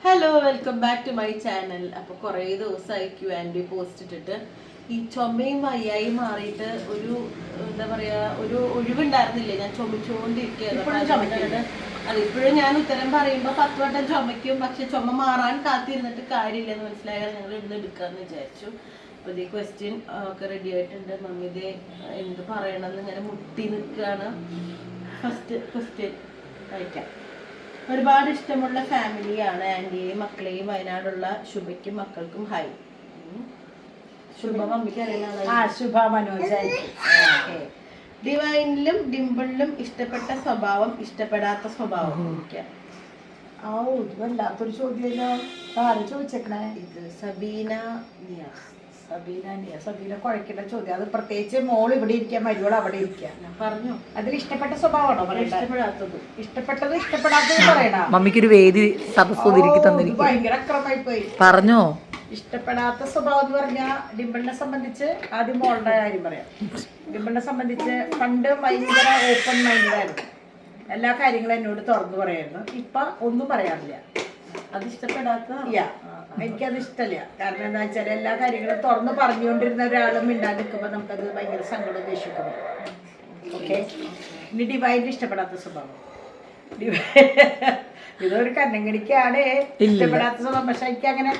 Hello, welcome back to my channel. അപ്പോൾ കുറേ ദിവസമായി Q&A പോസ്റ്റ് ഇട്ടിട്ട് ഈ ചുമയും വയ്യായി മാറിയിട്ട് ഒരു എന്താ പറയാ ഒരു ഒഴിവുണ്ടായിരുന്നില്ലേ. ഞാൻ ചുമച്ചുകൊണ്ടിരിക്കുകയായിരുന്നു. അത് ഇപ്പോഴും ഞാൻ ഉത്തരം പറയുമ്പോൾ 10 വട്ടം ചുമയ്ക്കും. പക്ഷെ ചുമ മാറാൻ കാത്തിരുന്നിട്ട് കാര്യമില്ലെന്ന് മനസ്സിലായാൽ ഞങ്ങൾ ഇന്ന് എടുക്കാമെന്ന് വിചാരിച്ചു. അപ്പോൾ ഇതേ ക്വസ്റ്റ്യൻ ഒക്കെ റെഡി ആയിട്ടുണ്ട്. മമ്മി ഇതേ എന്ത് പറയണമെന്ന് ഇങ്ങനെ മുട്ടി നിൽക്കുകയാണ്. ഫസ്റ്റ് ക്വസ്റ്റ്യൻ വായിക്കാം. ഒരുപാട് ഇഷ്ടമുള്ള ഫാമിലിയാണ് ആന്റിയെയും മക്കളെയും വയനാടുള്ള ശുഭയ്ക്കും മക്കൾക്കും ഹൈ. ശുഭ മമ്മിക്ക് ഡിവൈനിലും ഡിംപിളിലും ഇഷ്ടപ്പെട്ട സ്വഭാവം ഇഷ്ടപ്പെടാത്ത സ്വഭാവം വല്ലാത്തൊരു ചോദ്യമല്ലോ. ആര് ചോദിച്ചേക്കണേ? ഇത് സബീന നിയാസ്. സബീന കുഴക്കേണ്ട ചോദ്യം. അത് പ്രത്യേകിച്ച് മോൾ ഇവിടെ ഇരിക്കുക, മരുവൾ അവിടെ ഇരിക്കുക. ഞാൻ പറഞ്ഞു അതിൽ ഇഷ്ടപ്പെട്ട സ്വഭാവമാണോ ഇഷ്ടപ്പെടാത്തത്? ഇഷ്ടപ്പെട്ടത് ഇഷ്ടപ്പെടാത്തത് പറയണ. മമ്മിക്കൊരു വേദി സദസ്സുതിരിക്കി തന്നിരിക്കും. ഭയങ്കര അക്രമമായി പോയി. പറഞ്ഞോ? ഇഷ്ടപ്പെടാത്ത സ്വഭാവം എന്ന് പറഞ്ഞാൽ ഡിംപിളിനെ സംബന്ധിച്ച് ആദ്യം മോളുടെ കാര്യം പറയാം. ഡിംപിളിനെ സംബന്ധിച്ച് പണ്ട് ഭയങ്കര ഓപ്പൺ മൈൻഡായിരുന്നു. എല്ലാ കാര്യങ്ങളും എന്നോട് തുറന്നു പറയായിരുന്നു. ഇപ്പൊ ഒന്നും പറയാറില്ല. അത് ഇഷ്ടപ്പെടാത്ത എനിക്കത് ഇഷ്ടമല്ല. കാരണം എന്താ വെച്ചാൽ എല്ലാ കാര്യങ്ങളും തുറന്ന് പറഞ്ഞുകൊണ്ടിരുന്ന ഒരാളും മിണ്ടാണ്ട് നിൽക്കുമ്പോൾ നമുക്കത് ഭയങ്കര സങ്കടം ദേഷ്യമൊക്കെ വരും. ഓക്കെ. ഇനി ഡിവൈനിൽ ഇഷ്ടപ്പെടാത്ത സ്വഭാവം. ഇതൊരു കന്നങ്കടിക്കാണ് ഇഷ്ടപ്പെടാത്ത സ്വഭാവം. പക്ഷെ എനിക്ക് അങ്ങനെ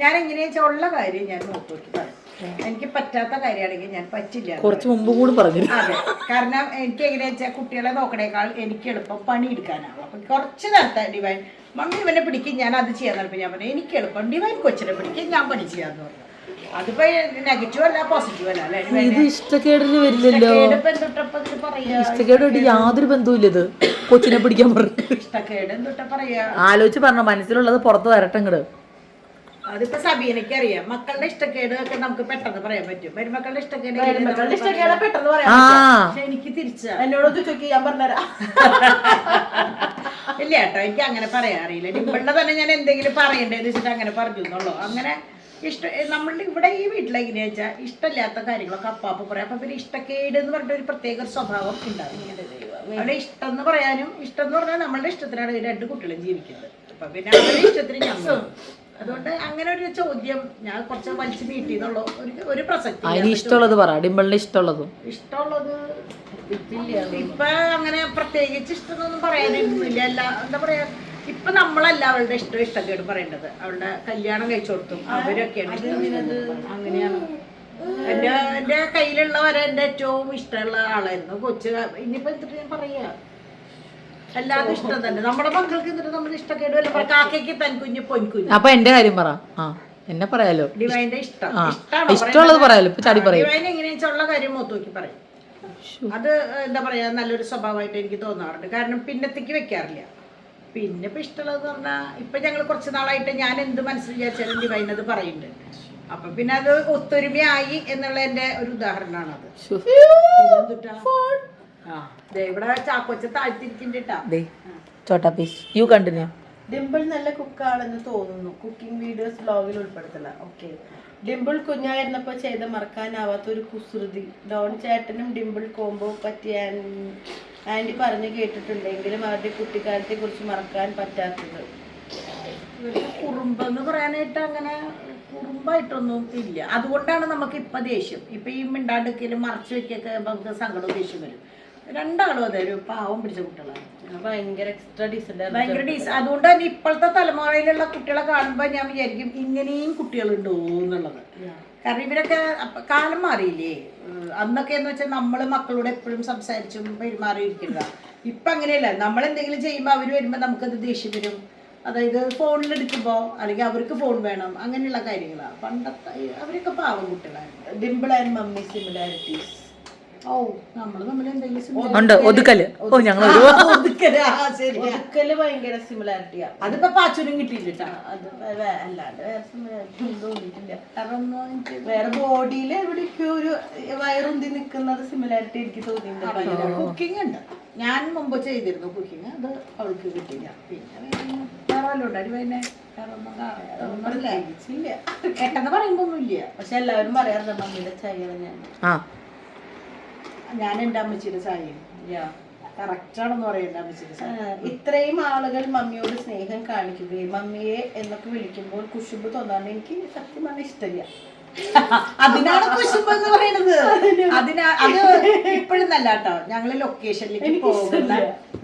ഞാൻ എങ്ങനെയാ വെച്ചാൽ ഉള്ള കാര്യം ഞാൻ നോക്കി പറയും. എനിക്ക് പറ്റാത്ത കാര്യമാണെങ്കിൽ ഞാൻ പറ്റില്ല. കുറച്ച് മുമ്പ് കൂടി പറഞ്ഞു. അതെ, കാരണം എനിക്ക് എങ്ങനെയാ വെച്ചാൽ കുട്ടികളെ നോക്കണേക്കാൾ എനിക്ക് എളുപ്പം പണി എടുക്കാനാവും. അപ്പൊ കുറച്ച് നേരത്തെ ഡിവൈൻ മമ്മി ഇവനെ പിടിക്കും, ഞാൻ അത് ചെയ്യാൻ പറഞ്ഞപ്പോൾ ഞാൻ പറഞ്ഞു എനിക്ക് എളുപ്പം ഡിവൈൻ കൊച്ചിനെ പിടിക്കും, ഞാൻ പണി ചെയ്യാന്ന് പറഞ്ഞു. അതിപ്പോ നെഗറ്റീവ് അല്ല പോസിറ്റീവ് അല്ല അല്ലെ. ഇത് ഇഷ്ടക്കേടിന് വരില്ലല്ലോ. ഇഷ്ടക്കേട് യാതൊരു ബന്ധവുമില്ല. ഇത് കൊച്ചിനെ പിടിക്കാൻ പറഞ്ഞു. ഇഷ്ടക്കേട് എന്തൊട്ടാ പറയാ, ആലോചിച്ച് പറഞ്ഞോ. മനസ്സിലുള്ളത് പുറത്ത് വരട്ടെ ഇങ്ങട്. അതിപ്പോ സബീനയ്ക്ക് അറിയാം. മക്കളുടെ ഇഷ്ടക്കേട് ഒക്കെ നമുക്ക് പെട്ടെന്ന് പറയാൻ പറ്റും. മരുമക്കളുടെ ഇഷ്ടക്കേട് പെട്ടെന്ന് പറയാം. പക്ഷെ എനിക്ക് തിരിച്ചാ എന്നോട് ചോദിക്കും, ഞാൻ പറഞ്ഞുതരാം. ഇല്ല കേട്ടോ, എനിക്ക് അങ്ങനെ പറയാൻ അറിയില്ല. ഡിംപിളിന്റെ തന്നെ ഞാൻ എന്തെങ്കിലും പറയണ്ടേന്ന് വെച്ചിട്ട് അങ്ങനെ പറഞ്ഞു എന്നുള്ളൂ. അങ്ങനെ നമ്മളുടെ ഇവിടെ ഈ വീട്ടിലെങ്ങനെയാ വെച്ചാൽ ഇഷ്ടമില്ലാത്ത കാര്യങ്ങളൊക്കെ അപ്പാപ്പ പറയാം. അപ്പൊ പിന്നെ ഇഷ്ടക്കേട് എന്ന് പറഞ്ഞിട്ട് ഒരു പ്രത്യേക ഒരു സ്വഭാവം ഉണ്ടാവും. അവിടെ ഇഷ്ടം എന്ന് പറയാനും ഇഷ്ടം എന്ന് പറഞ്ഞാൽ നമ്മളുടെ ഇഷ്ടത്തിനാണ് 2 കുട്ടികളും ജീവിക്കുന്നത്. അപ്പൊ പിന്നെ അവരുടെ ഇഷ്ടത്തിന് ഞങ്ങൾ അതുകൊണ്ട് അങ്ങനെ ഒരു ചോദ്യം ഞാൻ കുറച്ച് വലിച്ചു നീട്ടിന്നുള്ളൂ. ഒരു പ്രസക്തി. ഇഷ്ടമുള്ളത് പറ. ഡിംപിളിന്റെ ഇഷ്ടമുള്ളത് ഇപ്പൊ അങ്ങനെ പ്രത്യേകിച്ച് ഇഷ്ടമൊന്നും പറയാനൊന്നുമില്ല. അല്ല എന്താ പറയാ, ഇപ്പൊ നമ്മളല്ല അവളുടെ ഇഷ്ടക്കേട് പറയേണ്ടത്. അവളുടെ കല്യാണം കഴിച്ചു കൊടുത്തും അവരൊക്കെയാണ് അങ്ങനെയാണ്. എന്റെ കയ്യിലുള്ളവരെ എന്റെ ഏറ്റവും ഇഷ്ടമുള്ള ആളായിരുന്നു കൊച്ചു. ഇനിയിപ്പോ എന്നിട്ട് ഞാൻ പറയാ എല്ലാതും ഇഷ്ടം തന്നെ. നമ്മുടെ മക്കൾക്ക് എന്നിട്ട് നമ്മൾ ഇഷ്ടക്കേട് വല്ല കാക്കയ്ക്ക് തൻകുഞ്ഞ് പൊൻകുഞ്ഞ്. അപ്പൊ എന്റെ കാര്യം പറ. എന്നെ പറയാലോ. ഡിവൈന്റെ ഇഷ്ടം ഇഷ്ടമുള്ളത് പറയാലോ. ഇപ്പൊ ചാടി പറയും. ഡിവൈൻ എങ്ങനെയാ കാര്യം മൊത്തം നോക്കി പറയും. അത് എന്താ പറയാ നല്ലൊരു സ്വഭാവമായിട്ട് എനിക്ക് തോന്നാറുണ്ട്. കാരണം പിന്നത്തേക്ക് വെക്കാറില്ല. പിന്നെ ഇപ്പൊ ഇഷ്ടമുള്ളത് പറഞ്ഞാൽ ഇപ്പൊ ഞങ്ങൾ കുറച്ച് നാളായിട്ട് ഞാൻ എന്ത് മനസ്സിൽ വിചാരിച്ചാലും ഡിവൈൻ അത് പറയുന്നുണ്ട്. അപ്പൊ പിന്നെ അത് ഒത്തൊരുമയായി എന്നുള്ള എന്റെ ഒരു ഉദാഹരണമാണ് അത്. ഇവിടെ ചാക്കോച്ച താഴ്ത്തിരിക്കുന്നുണ്ട്. ഡിംപിൾ നല്ല കുക്കാണെന്ന് തോന്നുന്നു. കുക്കിംഗ് വീഡിയോസ് ബ്ലോഗിൽ ഉൾപ്പെടുത്തല. ഓക്കെ. ഡിംപിൾ കുഞ്ഞായിരുന്നപ്പോൾ ചെയ്ത മറക്കാനാവാത്ത ഒരു കുസൃതി. ഡോൺ ചേട്ടനും ഡിംപിൾ കോംബോ പറ്റി ആൻറ്റി പറഞ്ഞു കേട്ടിട്ടുണ്ടെങ്കിലും അവരുടെ കുട്ടിക്കാലത്തെ കുറിച്ച് മറക്കാൻ പറ്റാത്തത്. കുറുമ്പെന്ന് പറയാനായിട്ട് അങ്ങനെ കുറുമ്പായിട്ടൊന്നും ഇല്ല. അതുകൊണ്ടാണ് നമുക്ക് ഇപ്പൊ ദേഷ്യം. ഇപ്പൊ ഈ മിണ്ടാണ്ടിക്കലും മറച്ചു വെക്കൊക്കെ നമുക്ക് സങ്കടവും ദേഷ്യം വരും. രണ്ടാളും അതെ ഒരു പാവം പിടിച്ച കുട്ടികളാണ്. ഭയങ്കര എക്സ്ട്രാ ഡീസന്റ്. അതുകൊണ്ട് തന്നെ ഇപ്പോഴത്തെ തലമുറയിലുള്ള കുട്ടികളെ കാണുമ്പോൾ ഞാൻ വിചാരിക്കും ഇങ്ങനെയും കുട്ടികളുണ്ടോ എന്നുള്ളത്. കാരണം ഇവരൊക്കെ കാലം മാറിയില്ലേ. അന്നൊക്കെ എന്ന് വെച്ചാൽ നമ്മള് മക്കളോട് എപ്പോഴും സംസാരിച്ചും പെരുമാറിയിരിക്കുക. ഇപ്പൊ അങ്ങനെയല്ല. നമ്മളെന്തെങ്കിലും ചെയ്യുമ്പോൾ അവർ വരുമ്പോൾ നമുക്കത് ദേഷ്യം വരും. അതായത് ഫോണിലെടുക്കുമ്പോ അല്ലെങ്കിൽ അവർക്ക് ഫോൺ വേണം, അങ്ങനെയുള്ള കാര്യങ്ങളാണ്. പണ്ടത്തെ അവരൊക്കെ പാവം കുട്ടികളായിരുന്നു. Dimple and mummy similarities. ഓ നമ്മള് തമ്മിൽ എന്തെങ്കിലും ഒതുക്കല് ഭയങ്കര സിമിലാരിറ്റിയാ. അതിപ്പോ പാച്ചൂരും കിട്ടിയില്ല. അത് അല്ലാണ്ട് വേറെ തോന്നിയിട്ടില്ല. കാരണം വേറെ ബോഡിയിൽ എവിടേക്കോ ഒരു വയറുന്തി നിൽക്കുന്നത് സിമിലാരിറ്റി എനിക്ക് തോന്നിയിട്ടുണ്ട്. കുക്കിംഗ് ഉണ്ട്. ഞാൻ മുമ്പ് ചെയ്തിരുന്നു കുക്കിംഗ്. അത് അവൾക്ക് കിട്ടിയില്ല. പിന്നെ വേറെ വല്ലതും ഉണ്ടായി. പിന്നെ ഏട്ടെന്ന് പറയുമ്പോ ഒന്നുമില്ല. പക്ഷെ എല്ലാവരും പറയാറുണ്ട് മമ്മിയുടെ ചായ ഞാൻ എന്റെ അമ്മച്ചിയുടെ ചായയും കറക്റ്റ് ആണെന്ന് പറയുന്നത്. ഇത്രയും ആളുകൾ മമ്മിയോട് സ്നേഹം കാണിക്കുകയും മമ്മിയെ എന്നൊക്കെ വിളിക്കുമ്പോൾ കുശുമ്പ് തോന്നാൻ എനിക്ക് സത്യമാണ് ഇഷ്ടമില്ല. അതിനാണ് കുശുമ്പ് എന്ന് പറയുന്നത്. അത് ഇപ്പോഴും നല്ല കേട്ടോ. ഞങ്ങള്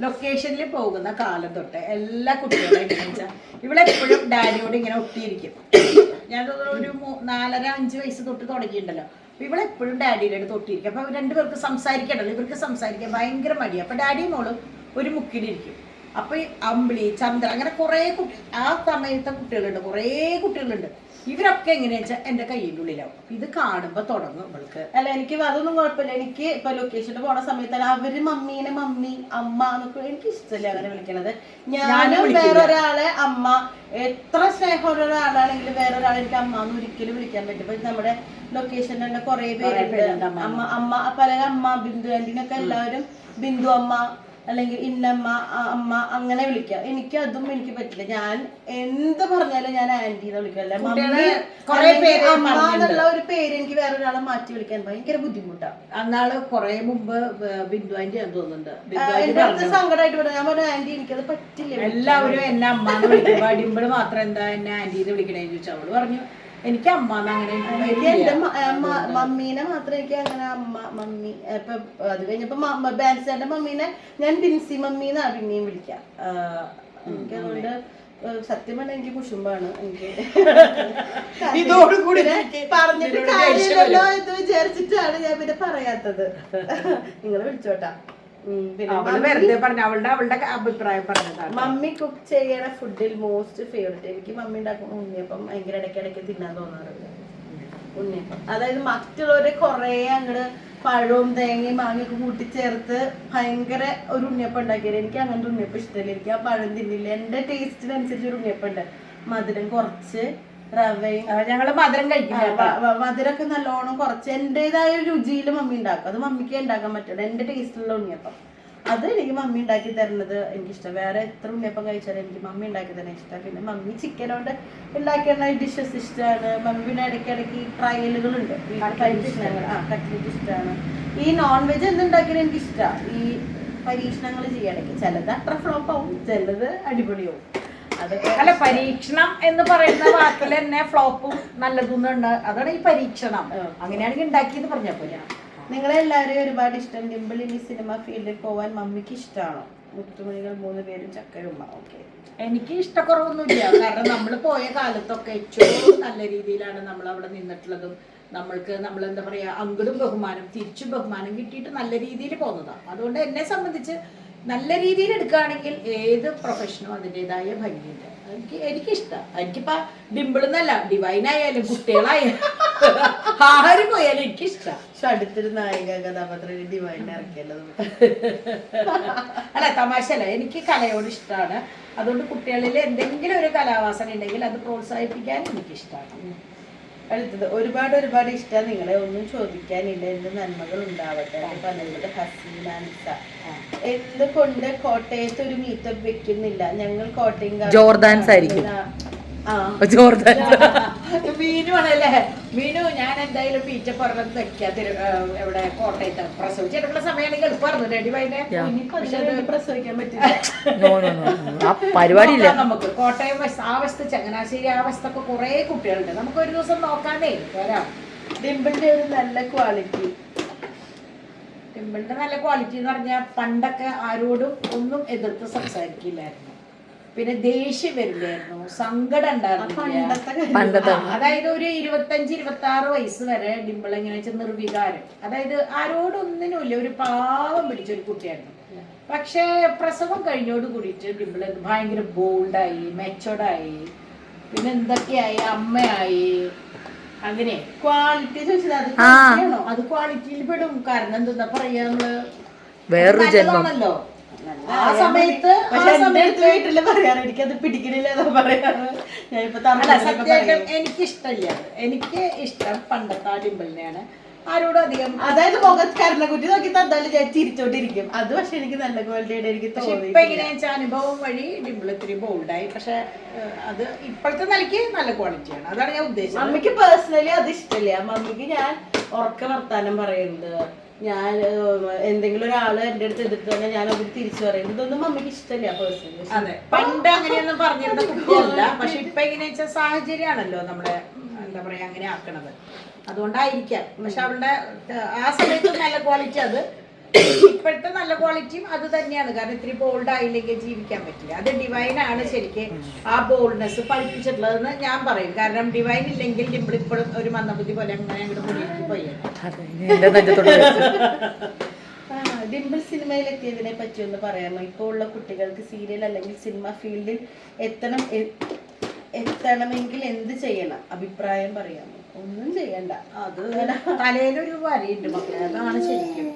ലൊക്കേഷനിൽ പോകുന്ന കാലം തൊട്ട് എല്ലാ കുട്ടികളും എങ്ങനെയാ വെച്ചാൽ ഇവളെപ്പോഴും ഡാഡിയോട് ഇങ്ങനെ ഒട്ടിയിരിക്കും. ഞാൻ ഒരു 4-5 വയസ്സ് തൊട്ട് തുടങ്ങിയിട്ടുണ്ടല്ലോ. ഇവളെപ്പോഴും ഡാഡിയുടെ അടുത്ത് ഒട്ടിയിരിക്കും. അപ്പൊ രണ്ടുപേർക്ക് സംസാരിക്കണ്ടല്ലോ, ഇവർക്ക് സംസാരിക്കാൻ ഭയങ്കര മടിയാണ്. അപ്പൊ ഡാഡിയും മോളും ഒരു മുക്കിലിരിക്കും. അപ്പൊ അമ്പിളി, ചന്ദ്ര, അങ്ങനെ കുറെ കുട്ടി, ആ സമയത്തെ കുട്ടികളുണ്ട്, കുറേ കുട്ടികളുണ്ട്. ഇവരൊക്കെ എങ്ങനെയാ വെച്ചാൽ എന്റെ കയ്യിൻ്റെ ഉള്ളിലാവും. ഇത് കാണുമ്പോ തുടങ്ങും ഇവൾക്ക്. അല്ല, എനിക്ക് അതൊന്നും കുഴപ്പമില്ല. എനിക്ക് ഇപ്പൊ ലൊക്കേഷനിൽ പോണ സമയത്ത് അവര് മമ്മീനെ മമ്മി അമ്മ എന്നൊക്കെ എനിക്ക് ഇഷ്ടമല്ല അങ്ങനെ വിളിക്കണത്. ഞാനും വേറൊരാളെ അമ്മ, എത്ര സ്നേഹമുള്ള ഒരാളാണെങ്കിലും വേറൊരാളെ എനിക്ക് അമ്മ എന്ന് ഒരിക്കലും വിളിക്കാൻ പറ്റും. ഇപ്പൊ നമ്മുടെ ലൊക്കേഷനിൽ തന്നെ കുറെ പേരുണ്ട് അമ്മ അമ്മ, പല അമ്മ, ബിന്ദു ആന്റിനൊക്കെ എല്ലാവരും ബിന്ദു അമ്മ അല്ലെങ്കിൽ ഇന്നമ്മ അമ്മ അങ്ങനെ വിളിക്കാം. എനിക്ക് അതും എനിക്ക് പറ്റില്ല. ഞാൻ എന്ത് പറഞ്ഞാലും ഞാൻ ആന്റിന്ന് വിളിക്കല്ല. മമ്മി അമ്മ എന്നുള്ള ഒരു പേര് എനിക്ക് വേറെ ഒരാളെ മാറ്റി വിളിക്കാൻ ഭയങ്കര ബുദ്ധിമുട്ടാണ്. അന്നാള് കുറെ മുമ്പ് ബിന്ദു ആന്റി ഞാൻ തോന്നുന്നുണ്ട് എന്റെ അടുത്ത് സങ്കടമായിട്ട് പറഞ്ഞു. ഞാൻ പറഞ്ഞു ആന്റി എനിക്കത് പറ്റില്ല. എല്ലാവരും എന്നെ അമ്മ എന്ന് വിളിക്കുമ്പോ ഡിമ്പിള് മാത്രം എന്താ എന്നെ ആന്റിന്ന് വിളിക്കണേന്ന് ചോദിച്ചു. അവള് പറഞ്ഞു എനിക്ക് അമ്മ അങ്ങനെ. എന്റെ മമ്മീനെ മാത്രം എനിക്ക് അങ്ങനെ അമ്മ മമ്മി. ഇപ്പൊ അത് കഴിഞ്ഞപ്പോ ബാൻസാന്റെ മമ്മീനെ ഞാൻ ബിൻസി മമ്മീന്നാ പിന്നെയും വിളിക്കാം. എനിക്ക് അതുകൊണ്ട് സത്യം പറഞ്ഞാൽ എനിക്ക് കുശുമ്പാണ്. എനിക്ക് ഇതോടുകൂടി പറഞ്ഞിട്ട് കാര്യമല്ലോ ഇത് വിചാരിച്ചിട്ടാണ് ഞാൻ പിന്നെ പറയാത്തത്. നിങ്ങള് വിളിച്ചോട്ടാ. വെറുതെ പറഞ്ഞ അവളുടെ അഭിപ്രായം പറഞ്ഞതാണ്. മമ്മി കുക്ക് ചെയ്യണ ഫുഡിൽ മോസ്റ്റ് ഫേവറേറ്റ് എനിക്ക് മമ്മി ഉണ്ടാക്കുന്ന ഉണ്ണിയപ്പം ഭയങ്കര ഇടയ്ക്കിടയ്ക്ക് തിന്നാൻ തോന്നാറുണ്ട്. ഉണ്ണിയപ്പം അതായത് മറ്റുള്ളവരെ കുറെ അങ്ങോട്ട് പഴവും തേങ്ങയും മാങ്ങയൊക്കെ കൂട്ടിച്ചേർത്ത് ഭയങ്കര ഒരു ഉണ്ണിയപ്പം ഉണ്ടാക്കിയത്. എനിക്ക് അങ്ങനത്തെ ഉണ്ണിയപ്പം ഇഷ്ടമില്ല. എനിക്ക് ആ പഴം തിന്നില്ല. എന്റെ ടേസ്റ്റിനനുസരിച്ച് ഒരു ഉണ്ണിയപ്പം ഉണ്ട്. മധുരം കുറച്ച്, റവയും. ഞങ്ങള് മധുരം കഴിക്കില്ല. മധുരമൊക്കെ നല്ലോണം കുറച്ച് എന്റേതായ രുചിയിൽ മമ്മി ഉണ്ടാക്കും. അത് മമ്മിക്ക് ഉണ്ടാക്കാൻ പറ്റുള്ളൂ. എന്റെ ടേസ്റ്റിലുള്ള ഉണ്ണിയപ്പം അത് എനിക്ക് മമ്മി ഉണ്ടാക്കി തരുന്നത് എനിക്കിഷ്ടം. വേറെ എത്ര ഉണ്ണിയപ്പം കഴിച്ചാലും എനിക്ക് മമ്മി ഉണ്ടാക്കി തന്നെ ഇഷ്ടം. പിന്നെ മമ്മി ചിക്കൻ കൊണ്ട് ഉണ്ടാക്കുന്ന ഡിഷസ് ഇഷ്ടമാണ്. മമ്മി പിന്നെ ഇടയ്ക്കിടയ്ക്ക് ട്രയലുകളുണ്ട്. കട്ട്ലറ്റ് ഇഷ്ടമാണ്. ഈ നോൺ വെജ് എന്തുണ്ടാക്കിയാലും എനിക്ക് ഇഷ്ടമാണ്. ഈ പരീക്ഷണങ്ങൾ ചെയ്യാനൊക്കെ ചിലത് അത്ര ഫ്ലോപ്പ് ആവും, ചിലത് അടിപൊളിയാവും. അല്ല, പരീക്ഷണം എന്ന് പറയുന്ന വാക്കിൽ തന്നെ ഫ്ലോപ്പും നല്ലതും ഉണ്ട്. അതാണ് ഈ പരീക്ഷണം. അങ്ങനെയാണെങ്കിൽ ഉണ്ടാക്കിയെന്ന് പറഞ്ഞാൽ പോലെ. നിങ്ങളെല്ലാവരെയും ഒരുപാട് ഇഷ്ടം. ഡിംപിൾ ഇനി സിനിമ ഫീൽഡിൽ പോവാൻ മമ്മിക്ക് ഇഷ്ടമാണോ? മുത്തുമണികൾ 3 പേരും ചക്കരുമ്മ. ഓക്കെ, എനിക്ക് ഇഷ്ടക്കുറവൊന്നുമില്ല. കാരണം നമ്മൾ പോയ കാലത്തൊക്കെ ഏറ്റവും നല്ല രീതിയിലാണ് നമ്മൾ അവിടെ നിന്നിട്ടുള്ളതും. നമ്മൾക്ക് നമ്മൾ എന്താ പറയാ, അങ്ങടും ബഹുമാനം തിരിച്ചും ബഹുമാനം കിട്ടിയിട്ട് നല്ല രീതിയിൽ പോകുന്നതാണ്. അതുകൊണ്ട് എന്നെ സംബന്ധിച്ച് നല്ല രീതിയിൽ എടുക്കുകയാണെങ്കിൽ ഏത് പ്രൊഫഷനും അതിൻ്റെതായ ഭംഗിയുണ്ട്. എനിക്കിഷ്ടം. എനിക്കിപ്പോ ഡിംപിളെന്നല്ല, ഡിവൈനായാലും കുട്ടികളായാലും ആരും പോയാലും എനിക്കിഷ്ടം. അടുത്തൊരു നായിക കഥാപാത്രം ഡിവൈൻ ഇറക്കിയല്ലോ. അല്ല, തമാശല്ല. എനിക്ക് കലയോട് ഇഷ്ടമാണ്. അതുകൊണ്ട് കുട്ടികളിൽ എന്തെങ്കിലും ഒരു കലാവാസന ഉണ്ടെങ്കിൽ അത് പ്രോത്സാഹിപ്പിക്കാൻ എനിക്കിഷ്ടമാണ്. അടുത്തത് ഒരുപാട് ഇഷ്ടം. നിങ്ങളെ ഒന്നും ചോദിക്കാനില്ല, എന്ത് നന്മകൾ ഉണ്ടാവട്ടെ. പറഞ്ഞത് ഹസീനാൻസ. എന്തുകൊണ്ട് കോട്ടയത്ത് ഒരു മീറ്റപ്പ് വെക്കുന്നില്ല? ഞങ്ങൾ കോട്ടയം ജോർദാൻസ് ആയിരിക്കും. ജോർദാൻ മീനു ആണല്ലേ. മീനു, ഞാൻ എന്തായാലും മീറ്റപ്പ് ഒരെണ്ണം വെക്കാത്ത എവിടെ കോട്ടയത്ത് പ്രസവിച്ചെടുക്കുന്ന സമയമാണെങ്കിൽ എളുപ്പമായിരുന്നു. റെഡി വൈകിട്ട് പ്രസവിക്കാൻ പറ്റില്ല. പരിപാടി ഇല്ല നമുക്ക്. കോട്ടയം ആ വശത്ത്, ചങ്ങനാശ്ശേരി ആ വശത്തൊക്കെ കുറെ കുട്ടികളുണ്ട്. നമുക്ക് ഒരു ദിവസം നോക്കാനേ വരാം. ഡിംപിളിന്റെ ഒരു നല്ല ക്വാളിറ്റി. ഡിംപിളിന്റെ നല്ല ക്വാളിറ്റി എന്ന് പറഞ്ഞാൽ പണ്ടൊക്കെ ആരോടും ഒന്നും എതിർത്ത് സംസാരിക്കില്ലായിരുന്നു. പിന്നെ ദേഷ്യം വരില്ലായിരുന്നു, സങ്കടം ഉണ്ടായിരുന്നില്ല. അതായത് ഒരു 25-26 വയസ്സ് വരെ ഡിംപിൾ എങ്ങനെ വെച്ചാൽ നിർവികാരം. അതായത് ആരോടൊന്നിനുമില്ല, ഒരു പാവം പിടിച്ചൊരു കുട്ടിയായിരുന്നു. പക്ഷെ പ്രസവം കഴിഞ്ഞോട് കൂടിയിട്ട് ഡിംപിൾ ഭയങ്കര ബോൾഡായി, മെച്ചോർഡായി, പിന്നെ എന്തൊക്കെയായി, അമ്മയായി. അങ്ങനെ ക്വാളിറ്റി ചോദിച്ചത് അത് ക്വാളിറ്റിയിൽ പെടും. കാരണം എന്താ പറയാ, നമ്മള് വേറൊരു ജന്മമാണല്ലോ ആ സമയത്ത്. വീട്ടില് പറയാറ് എനിക്കത് പിടിക്കണില്ല പറയാറ്. സത്യമായിട്ടും എനിക്കിഷ്ടമില്ല. എനിക്ക് ഇഷ്ടം പണ്ടത്തെ ആ ഡിംപിളിനെയാണ്. ആരോടും അധികം, അതായത് മുഖത്ത് കരണക്കുറ്റി നോക്കി തന്നാലും ഞാൻ ചിരിച്ചോണ്ടിരിക്കും. അത് പക്ഷെ എനിക്ക് നല്ല ക്വാളിറ്റിയായിട്ട് എനിക്ക് തോന്നി. ഇപ്പൊ എങ്ങനെയാ വെച്ചാൽ അനുഭവം വഴി ഡിംപിൾ ഇത്തിരി ബോൾഡായി. പക്ഷെ അത് ഇപ്പോഴത്തെ നിലയ്ക്ക് നല്ല ക്വാളിറ്റിയാണ്. അതാണ് ഞാൻ ഉദ്ദേശിച്ചത്. മമ്മിക്ക് പേഴ്സണലി അത് ഇഷ്ടമില്ല. മമ്മിക്ക് ഞാൻ ഉറക്ക വർത്താനം പറയുന്നത്, ഞാൻ എന്തെങ്കിലും ഒരാള് എന്റെ അടുത്ത് എതിർത്ത് തന്നെ ഞാൻ അവർ തിരിച്ചു പറയും. ഇതൊന്നും മമ്മിക്ക് ഇഷ്ടമില്ല പേഴ്സണലി. അതെ, പണ്ട് അങ്ങനെയൊന്നും പറഞ്ഞിരുന്ന കുട്ടിയല്ല. പക്ഷെ ഇപ്പൊ എങ്ങനെയാ വെച്ചാൽ സാഹചര്യമാണല്ലോ നമ്മളെ എന്താ പറയാ അങ്ങനെ ആക്കണത്, അതുകൊണ്ടായിരിക്കാം. പക്ഷെ അവളുടെ ആ സമയത്ത് നല്ല ക്വാളിറ്റി, അത് ഇപ്പോഴത്തെ നല്ല ക്വാളിറ്റിയും അത് തന്നെയാണ്. കാരണം ഇത്തിരി ബോൾഡ് ആയില്ലെങ്കിൽ ജീവിക്കാൻ പറ്റില്ല. അത് ഡിവൈനാണ് ശരിക്കും ആ ബോൾഡ്നെസ് പഠിപ്പിച്ചിട്ടുള്ളതെന്ന് ഞാൻ പറയും. കാരണം ഡിവൈൻ ഇല്ലെങ്കിൽ ഡിംപിൾ ഇപ്പോഴും ഒരു മന്ദബുദ്ധി പോലെ അങ്ങനെ അങ്ങോട്ട് മുന്നിലേക്ക് പോയി. ഡിംപിൾ സിനിമയിൽ എത്തിയതിനെ പറ്റി ഒന്ന് പറയാമോ? ഇപ്പോൾ ഉള്ള കുട്ടികൾക്ക് സീരിയൽ അല്ലെങ്കിൽ സിനിമ ഫീൽഡിൽ എത്തണമെങ്കിൽ എന്ത് ചെയ്യണം? അഭിപ്രായം പറയാമോ? ഒന്നും ചെയ്യണ്ട. അത് തലയിലൊരു വരയുണ്ട് മക്കളെ, അതാണ് ശരിക്കും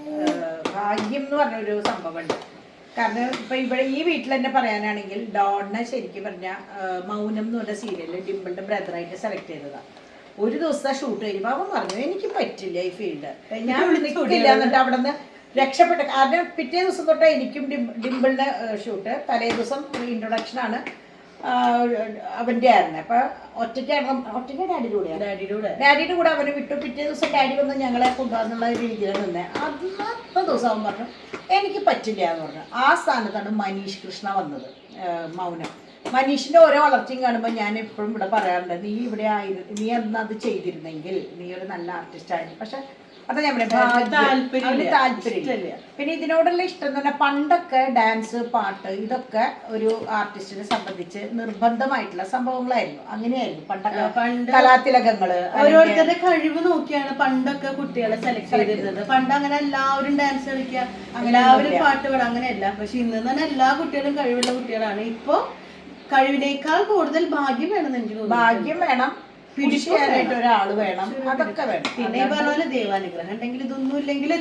ഭാഗ്യം എന്ന് പറഞ്ഞൊരു സംഭവമുണ്ട്. കാരണം ഇപ്പൊ ഇവിടെ ഈ വീട്ടിൽ തന്നെ പറയാനാണെങ്കിൽ ഡോണിനെ ശരിക്കും പറഞ്ഞ മൗനം എന്ന് പറഞ്ഞ സീരിയലിൽ ഡിംപിളിന്റെ ബ്രദറായിട്ട് സെലക്ട് ചെയ്തതാണ്. ഒരു ദിവസത്തെ ഷൂട്ട് കഴിയുമ്പോൾ അവൻ പറഞ്ഞു എനിക്ക് പറ്റില്ല ഈ ഫീൽഡ്, ഞാൻ നിൽക്കില്ല. എന്നിട്ട് അവിടെ നിന്ന് രക്ഷപ്പെട്ട കാരണം പിറ്റേ ദിവസം തൊട്ട് എനിക്കും ഡിംപിളിന്റെ ഷൂട്ട്. തലേ ദിവസം ഇൻട്രൊഡക്ഷനാണ് അവന്റെ ആയിരുന്നു. അപ്പൊ ഒറ്റയ്ക്ക് ഡാഡിയുടെ കൂടെ അവന് വിട്ടു. പിറ്റേ ദിവസം ഡാഡി വന്ന് ഞങ്ങളെ കൊണ്ടുപോകാന്നുള്ള രീതിയിൽ നിന്നെ അന്നത്തെ ദിവസം അവൻ പറഞ്ഞു എനിക്ക് പറ്റില്ല എന്ന് പറഞ്ഞു. ആ സ്ഥാനത്താണ് മനീഷ് കൃഷ്ണ വന്നത്. മൗനം മനീഷിന്റെ ഓരോ വളർച്ചയും കാണുമ്പോൾ ഞാൻ എപ്പോഴും ഇവിടെ പറയാറുണ്ട്, നീ ഇവിടെ ആയിരുന്നു, നീ അന്ന് അത് ചെയ്തിരുന്നെങ്കിൽ നീ ഒരു നല്ല ആർട്ടിസ്റ്റ് ആയിരുന്നു. പക്ഷെ അത് ഞാൻ താല്പര്യമില്ല. പിന്നെ ഇതിനോടുള്ള ഇഷ്ടം എന്ന് പറഞ്ഞാൽ പണ്ടൊക്കെ ഡാൻസ് പാട്ട് ഇതൊക്കെ ഒരു ആർട്ടിസ്റ്റിനെ സംബന്ധിച്ച് നിർബന്ധമായിട്ടുള്ള സംഭവങ്ങളായിരുന്നു. അങ്ങനെയായിരുന്നു പണ്ടൊക്കെ കലാതിലകങ്ങള്. ഓരോരുത്തരുടെ കഴിവ് നോക്കിയാണ് പണ്ടൊക്കെ കുട്ടികളെ സെലക്ട് ചെയ്തിരുന്നത്. പണ്ട് അങ്ങനെ എല്ലാവരും ഡാൻസ് കളിക്കുക, എല്ലാവരും പാട്ട് പാടുക, അങ്ങനെയല്ല. പക്ഷെ ഇന്ന് തന്നെ എല്ലാ കുട്ടികളും കഴിവുള്ള കുട്ടികളാണ്. ഇപ്പൊ കഴിവിനേക്കാൾ കൂടുതൽ ഭാഗ്യം വേണം. എനിക്ക് തോന്നുന്നു ഭാഗ്യം വേണം, പിടിക്കാനായിട്ട് ഒരാള് വേണം, അതൊക്കെ വേണം. പിന്നെ പറഞ്ഞ പോലെ ദൈവാനുഗ്രഹം ഉണ്ടെങ്കിൽ ഇതൊന്നും ഇല്ലെങ്കിൽ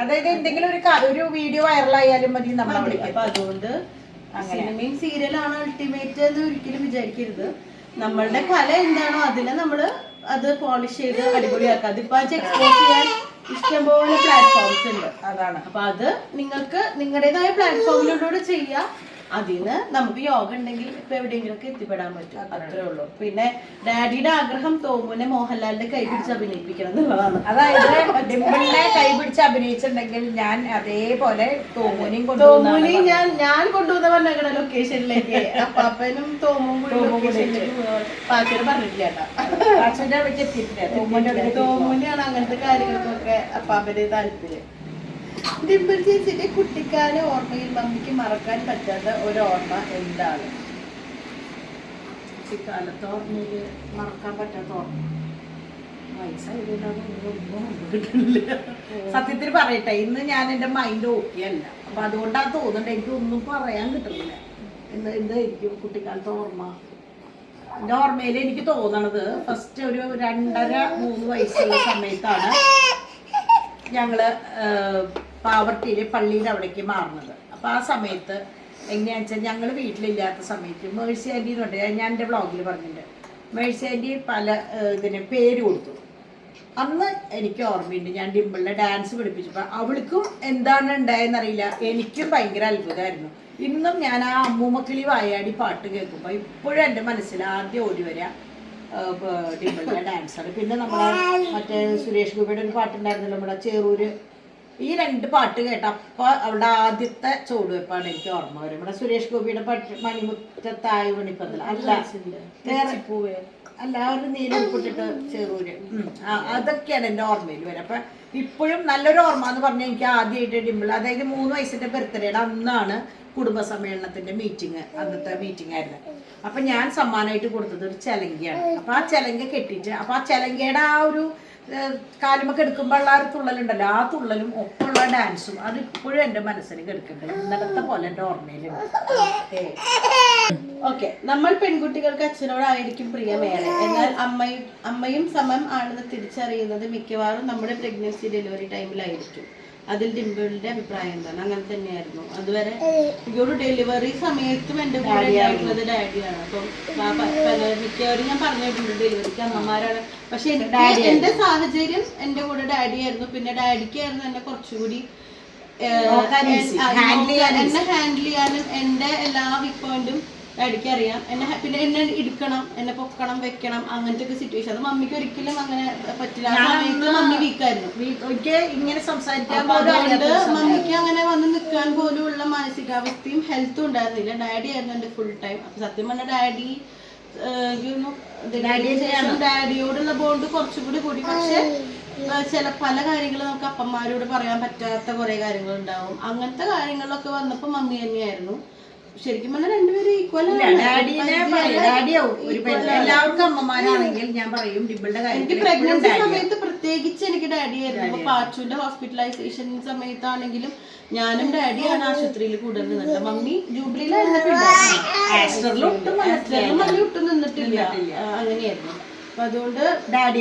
അതായത് എന്തെങ്കിലും ഒരു വീഡിയോ വൈറലായാലും മതി നമ്മളെ വിളിക്കും. അപ്പൊ അതുകൊണ്ട് സിനിമയും സീരിയലാണ് അൾട്ടിമേറ്റ് എന്ന് ഒരിക്കലും വിചാരിക്കരുത്. നമ്മളുടെ കല എന്താണോ അതിനെ നമ്മള് അത് പോളിഷ് ചെയ്ത് അടിപൊളിയാക്കാം. അതിപ്പോ എക്സ്പോസ് ചെയ്യാൻ ഇഷ്ടംപോലെ പ്ലാറ്റ്ഫോംസ് ഉണ്ട്. അതാണ്. അപ്പൊ അത് നിങ്ങൾക്ക് നിങ്ങളുടേതായ പ്ലാറ്റ്ഫോമിലൂടെ ചെയ്യാം. അതിന് നമുക്ക് യോഗ ഉണ്ടെങ്കിൽ ഇപ്പൊ എവിടെയെങ്കിലും ഒക്കെ എത്തിപ്പെടാൻ പറ്റും. അത്രേ ഉള്ളൂ. പിന്നെ ഡാഡിയുടെ ആഗ്രഹം തോമുനെ മോഹൻലാലിന്റെ കൈ പിടിച്ച് അഭിനയിപ്പിക്കണം എന്നുള്ളതാണ്. അതായത് ഡിംപിളിനെ കൈ പിടിച്ച് അഭിനയിച്ചിട്ടുണ്ടെങ്കിൽ ഞാൻ അതേപോലെ തോമുനെയും ഞാൻ കൊണ്ടുവന്ന പറഞ്ഞ ലൊക്കേഷനിലേക്ക് അപ്പാപ്പനും തോമും പാച്ചനെ പറഞ്ഞിട്ടില്ല. തോമുനെയാണ് അങ്ങനത്തെ കാര്യങ്ങൾക്കൊക്കെ അപ്പാപ്പന്റെ താല്പര്യം. ഡിംപിൾ ചേച്ചിയുടെ കുട്ടിക്കാല ഓർമ്മയിൽ മമ്മിക്ക് മറക്കാൻ പറ്റാത്ത ഒരു ഓർമ്മ എന്താണ്? കുട്ടിക്കാലത്തെ ഓർമ്മയില് മറക്കാൻ പറ്റാത്ത ഓർമ്മ സത്യത്തിൽ പറയട്ടെ, ഇന്ന് ഞാൻ എന്റെ മൈൻഡ് ഓക്കെ അല്ല. അപ്പൊ അതുകൊണ്ടാണ് തോന്നുന്നുണ്ട് എനിക്ക് ഒന്നും പറയാൻ കിട്ടുന്നില്ല. എന്തായിരിക്കും കുട്ടിക്കാലത്തെ ഓർമ്മ? എന്റെ ഓർമ്മയിൽ എനിക്ക് തോന്നണത് ഫസ്റ്റ് ഒരു 2.5-3 വയസ്സുള്ള സമയത്താണ് ഞങ്ങള് പാവർട്ടിയിലെ പള്ളിയുടെ അവിടേക്ക് മാറുന്നത്. അപ്പൊ ആ സമയത്ത് എങ്ങനെയാണെന്ന് വെച്ചാൽ ഞങ്ങൾ വീട്ടിലില്ലാത്ത സമയത്ത് മേഴ്സി ആൻറ്റി എന്ന് പറഞ്ഞാൽ ഞാൻ എൻ്റെ വ്ളോഗിൽ പറഞ്ഞിട്ടുണ്ട്. മേഴ്സി ആൻറ്റി പല ഇതിന് പേര് കൊടുത്തു. അന്ന് എനിക്ക് ഓർമ്മയുണ്ട്, ഞാൻ ഡിംപിളിനെ ഡാൻസ് പഠിപ്പിച്ചപ്പോൾ അവൾക്കും എന്താണ് ഉണ്ടായെന്നറിയില്ല, എനിക്കും ഭയങ്കര അത്ഭുതമായിരുന്നു. ഇന്നും ഞാൻ ആ അമ്മൂമ്മക്കിളി വായാടി പാട്ട് കേൾക്കുമ്പോൾ ഇപ്പോഴും എൻ്റെ മനസ്സിൽ ആദ്യം ഓടി വരിക ഡിംപിളിന്റെ ഡാൻസാണ്. പിന്നെ നമ്മളെ മറ്റേ സുരേഷ് ഗോപിയുടെ ഒരു പാട്ടുണ്ടായിരുന്നല്ലോ നമ്മുടെ ചേറൂര്. ഈ 2 പാട്ട് കേട്ട അപ്പൊ അവിടെ ആദ്യത്തെ ചുവടുവെപ്പാണ് എനിക്ക് ഓർമ്മ വരും. നമ്മുടെ സുരേഷ് ഗോപിയുടെ പാട്ട് മണിമുറ്റത്തായ മണിപ്പന്തൽ അല്ല ഒരു നീലപ്പെട്ടിട്ട് ചെറൂര്, അതൊക്കെയാണ് എൻ്റെ ഓർമ്മയിൽ വരും. അപ്പൊ ഇപ്പോഴും നല്ലൊരു ഓർമ്മ എന്ന് പറഞ്ഞാൽ എനിക്ക് ആദ്യമായിട്ട് ഡിംപിൾ, അതായത് 3 വയസ്സിന്റെ ബർത്ത്ഡേയുടെ അന്നാണ് കുടുംബസമ്മേളനത്തിന്റെ മീറ്റിംഗ്, അന്നത്തെ മീറ്റിംഗ് ആയിരുന്നു. അപ്പൊ ഞാൻ സമ്മാനമായിട്ട് കൊടുത്തത് ഒരു ചെലങ്കയാണ്. അപ്പൊ ആ ചെലങ്ക കെട്ടിയിട്ട് അപ്പൊ ആ ചെലങ്കയുടെ ആ ഒരു കാലുമൊക്കെ എടുക്കുമ്പോൾ ആ ഒരു തുള്ളലുണ്ടല്ലോ, ആ തുള്ളലും ഒപ്പമുള്ള ഡാൻസും അത് ഇപ്പോഴും എൻ്റെ മനസ്സിൽ കിടക്കുന്നുണ്ട്. ഇന്നലത്തെ പോലെ എൻ്റെ ഓർമ്മയിലുണ്ട്. ഓക്കെ, നമ്മൾ പെൺകുട്ടികൾക്ക് അച്ഛനോടായിരിക്കും പ്രിയമേറെ, എന്നാൽ അമ്മയും സമം ആണെന്ന് തിരിച്ചറിയുന്നത് മിക്കവാറും നമ്മുടെ പ്രഗ്നൻസി ഡെലിവറി ടൈമിലായിരിക്കും. അതിൽ ഡിംപിളിന്റെ അഭിപ്രായം എന്താണ്? അങ്ങനെ തന്നെയായിരുന്നു അതുവരെ? ഒരു ഡെലിവറി സമയത്തും എൻ്റെ കൂടെ ഉണ്ടായിട്ടുള്ളത് ഡാഡിയാണ്. അപ്പം മിക്കവരും ഞാൻ പറഞ്ഞിട്ടുണ്ട് ഡെലിവറിക്ക് അമ്മമാരാണ്. പക്ഷെ എന്റെ സാഹചര്യം എൻ്റെ കൂടെ ഡാഡിയായിരുന്നു. പിന്നെ ഡാഡിക്കായിരുന്നു എന്നെ കുറച്ചുകൂടി എന്നെ ഹാൻഡിൽ ചെയ്യാനും എൻ്റെ എല്ലാ വീക്ക് പോയിന്റും ഡാഡിക്ക് അറിയാം എന്നെ പിന്നെ എന്നെ എടുക്കണം, എന്നെ പൊക്കണം, വെക്കണം, അങ്ങനത്തെ ഒക്കെ സിറ്റുവേഷൻ. അത് മമ്മിക്ക് ഒരിക്കലും അങ്ങനെ പറ്റില്ല. ആ സമയത്ത് മമ്മി വീക്കായിരുന്നു. ഇങ്ങനെ സംസാരിക്കാൻ മമ്മിക്ക് അങ്ങനെ വന്ന് നിൽക്കാൻ പോലും ഉള്ള മാനസികാവസ്ഥയും ഹെൽത്തും ഉണ്ടായിരുന്നില്ല. ഡാഡി ആയിരുന്നു എന്റെ ഫുൾ ടൈം. അപ്പൊ സത്യം പറഞ്ഞ ഡാഡിയോടുള്ള ബോണ്ട് കുറച്ചുകൂടി കൂടി. പക്ഷെ പല കാര്യങ്ങളും നമുക്ക് അപ്പന്മാരോട് പറയാൻ പറ്റാത്ത കുറെ കാര്യങ്ങൾ ഉണ്ടാവും. അങ്ങനത്തെ കാര്യങ്ങളൊക്കെ വന്നപ്പോ മമ്മി തന്നെയായിരുന്നു. ശരിക്കും പറഞ്ഞാൽ രണ്ടുപേരും ഈക്വൽ. എല്ലാവർക്കും അമ്മമാരാണെങ്കിൽ ഞാൻ പറയും ഡിംപിളിന്റെ കാര്യം. എനിക്ക് പ്രഗ്നൻസി സമയത്ത് പ്രത്യേകിച്ച് എനിക്ക് ഡാഡി ആയിരുന്നു. അപ്പൊ പാച്ചുവിന്റെ ഹോസ്പിറ്റലൈസേഷൻ സമയത്താണെങ്കിലും ഞാനും ഡാഡിയാണ് ആശുപത്രിയിൽ കൂടുതൽ നിന്നിട്ട്. മമ്മി ജൂബിലിയിലായിരുന്നു, മമ്മി ഒട്ടും നിന്നിട്ടില്ല. അങ്ങനെയായിരുന്നു. അപ്പൊ അതുകൊണ്ട് ഡാഡി